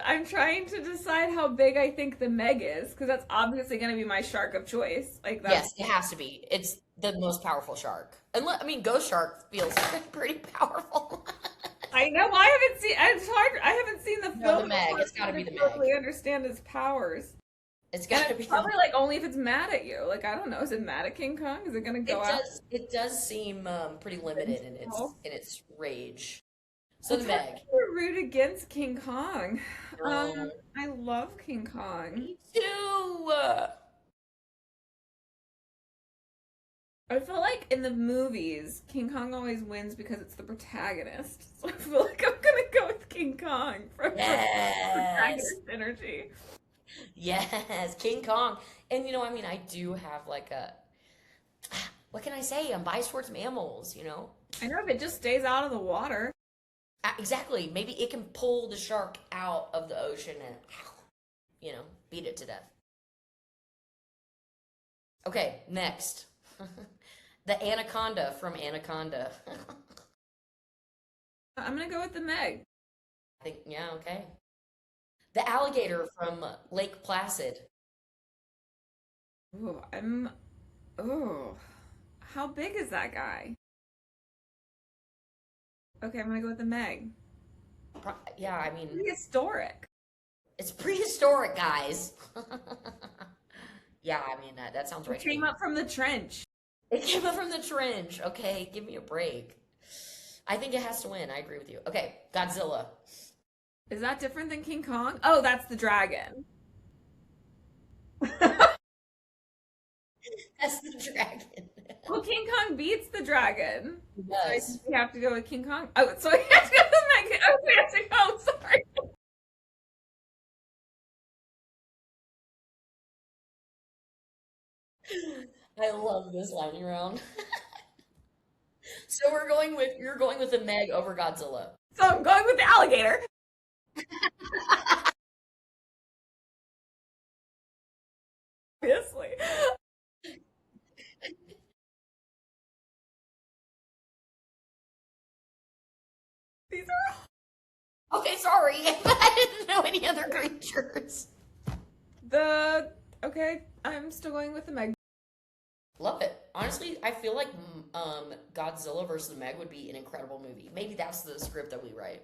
I'm trying to decide how big I think the Meg is, because that's obviously going to be my shark of choice. Like that's Yes, it has to be. It's the most powerful shark. I mean, Ghost Shark feels pretty powerful. I know I haven't seen it's hard I haven't seen the No, film the Meg. before It's got to be to the totally Meg. understand its powers. It's And got to it's be the probably like only if it's mad at you. Like I don't know, is it mad at King Kong? Is it gonna go It out? does seem pretty limited in its Oh, rage. So the it's hard Meg. to root against King Kong. No. I love King Kong. Me too. I feel like in the movies, King Kong always wins because it's the protagonist. So I feel like I'm gonna go with King Kong for Yes. protagonist energy. Yes, King Kong. And I mean, I do have like a what can I say? I'm biased towards mammals. I know if it just stays out of the water. Exactly. Maybe it can pull the shark out of the ocean and beat it to death. Okay, next. The anaconda from Anaconda. I'm gonna go with the Meg. I think, yeah, okay. The alligator from Lake Placid. Ooh, how big is that guy? Okay, I'm gonna go with the Meg. Yeah, I mean, Prehistoric. it's prehistoric, guys. Yeah, I mean, that sounds It right to came me. up from the trench. It came up from the trench. Okay, give me a break. I think it has to win. I agree with you. Okay, Godzilla. Is that different than King Kong? Oh, that's the dragon. That's the dragon. Well, King Kong beats the dragon. It So I does. think we have to go with King Kong. Oh, so we have to go with the Meg. Oh, we have to go. Sorry. I love this lightning round. So you're going with the Meg over Godzilla. So I'm going with the alligator. Obviously. These are Okay, sorry. I didn't know any other creatures. the okay. I'm still going with the Meg. Love it. Honestly, I feel like Godzilla versus the Meg would be an incredible movie. Maybe that's the script that we write.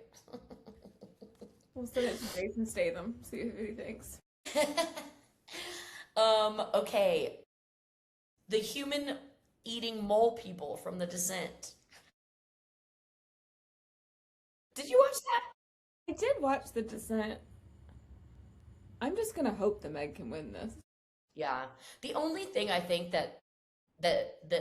We'll send it to Jason Statham. See what he thinks. Okay. The human eating mole people from The Descent. Did you watch that? I did watch The Descent. I'm just gonna hope the Meg can win this. Yeah. The only thing I think that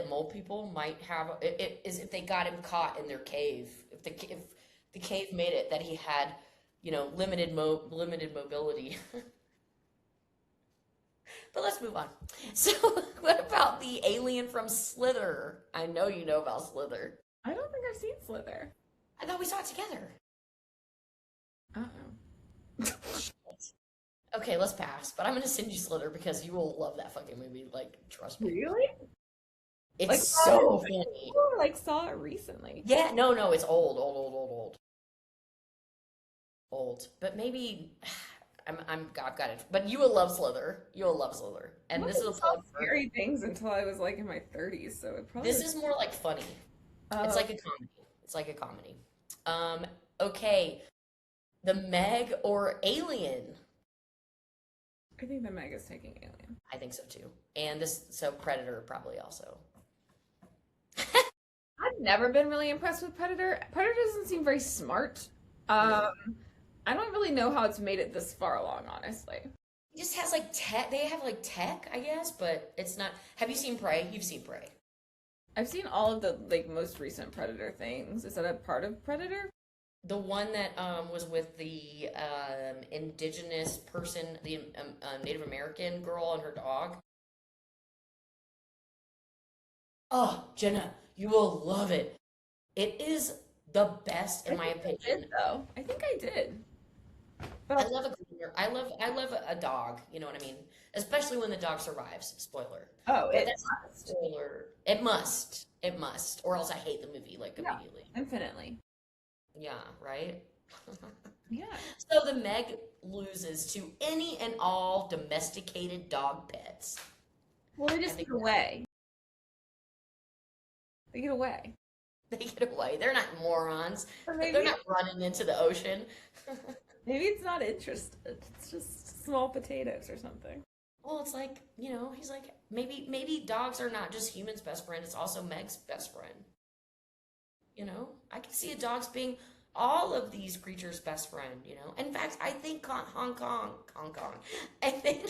mole people might have is if they got him caught in their cave. If the cave made it that he had, limited mobility. But let's move on. So, what about the alien from Slither? I know you know about Slither. I don't think I've seen Slither. I thought we saw it together. Uh-oh. Okay, let's pass. But I'm gonna send you Slither because you will love that fucking movie. Like, trust me. Really? It's Like so funny. or like saw it recently. Yeah, no, it's old. But maybe I've got it. But you will love Slither. You will love Slither. And I this is a wasn't saw plug for. scary things until I was like in my 30s, so it probably This is more like funny. It's Oh, like a comedy. It's like a comedy. Okay. The Meg or Alien? I think the Meg is taking Alien. I think so too. And so Predator probably also. I've never been really impressed with Predator. Predator doesn't seem very smart. No. I don't really know how it's made it this far along, honestly. It just has like tech. They have like tech, I guess, but it's not. Have you seen Prey? You've seen Prey. I've seen all of the like most recent Predator things. Is that a part of Predator? The one that was with the indigenous person, the Native American girl and her dog. Oh, Jenna, you will love it. It is the best I in my think I did opinion. though. I think I did. But I I'll, love a groomer. I love a dog. You know what I mean? Especially when the dog survives. Spoiler. oh, But it that's not a must. spoiler. It must. It must. Or else I hate the movie like Yeah, immediately. infinitely. Yeah, right? Yeah. So the Meg loses to any and all domesticated dog pets. Well, they I just think get away. They get away. they get away. They're not morons. Or They're not running into the ocean. maybe it's not interested. It's just small potatoes or something. Well, it's like, he's like, maybe dogs are not just humans' best friend, it's also Meg's best friend. I can see a dog's being all of these creatures' best friend. In fact, I think Hong Kong, I think,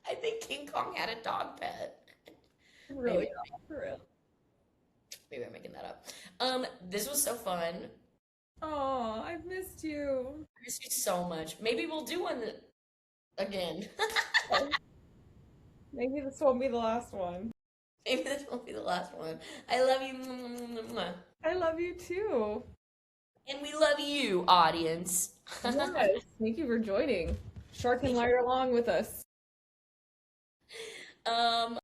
I think King Kong had a dog pet. Really, Maybe, for real. maybe I'm making that up. This was so fun. Oh, I've missed you. I miss you so much. Maybe we'll do one again. Maybe this won't be the last one. Maybe this won't be the last one. I love you. I love you too. And we love you, audience. Yes. Thank you for joining. Shark and Liar along with us. Um,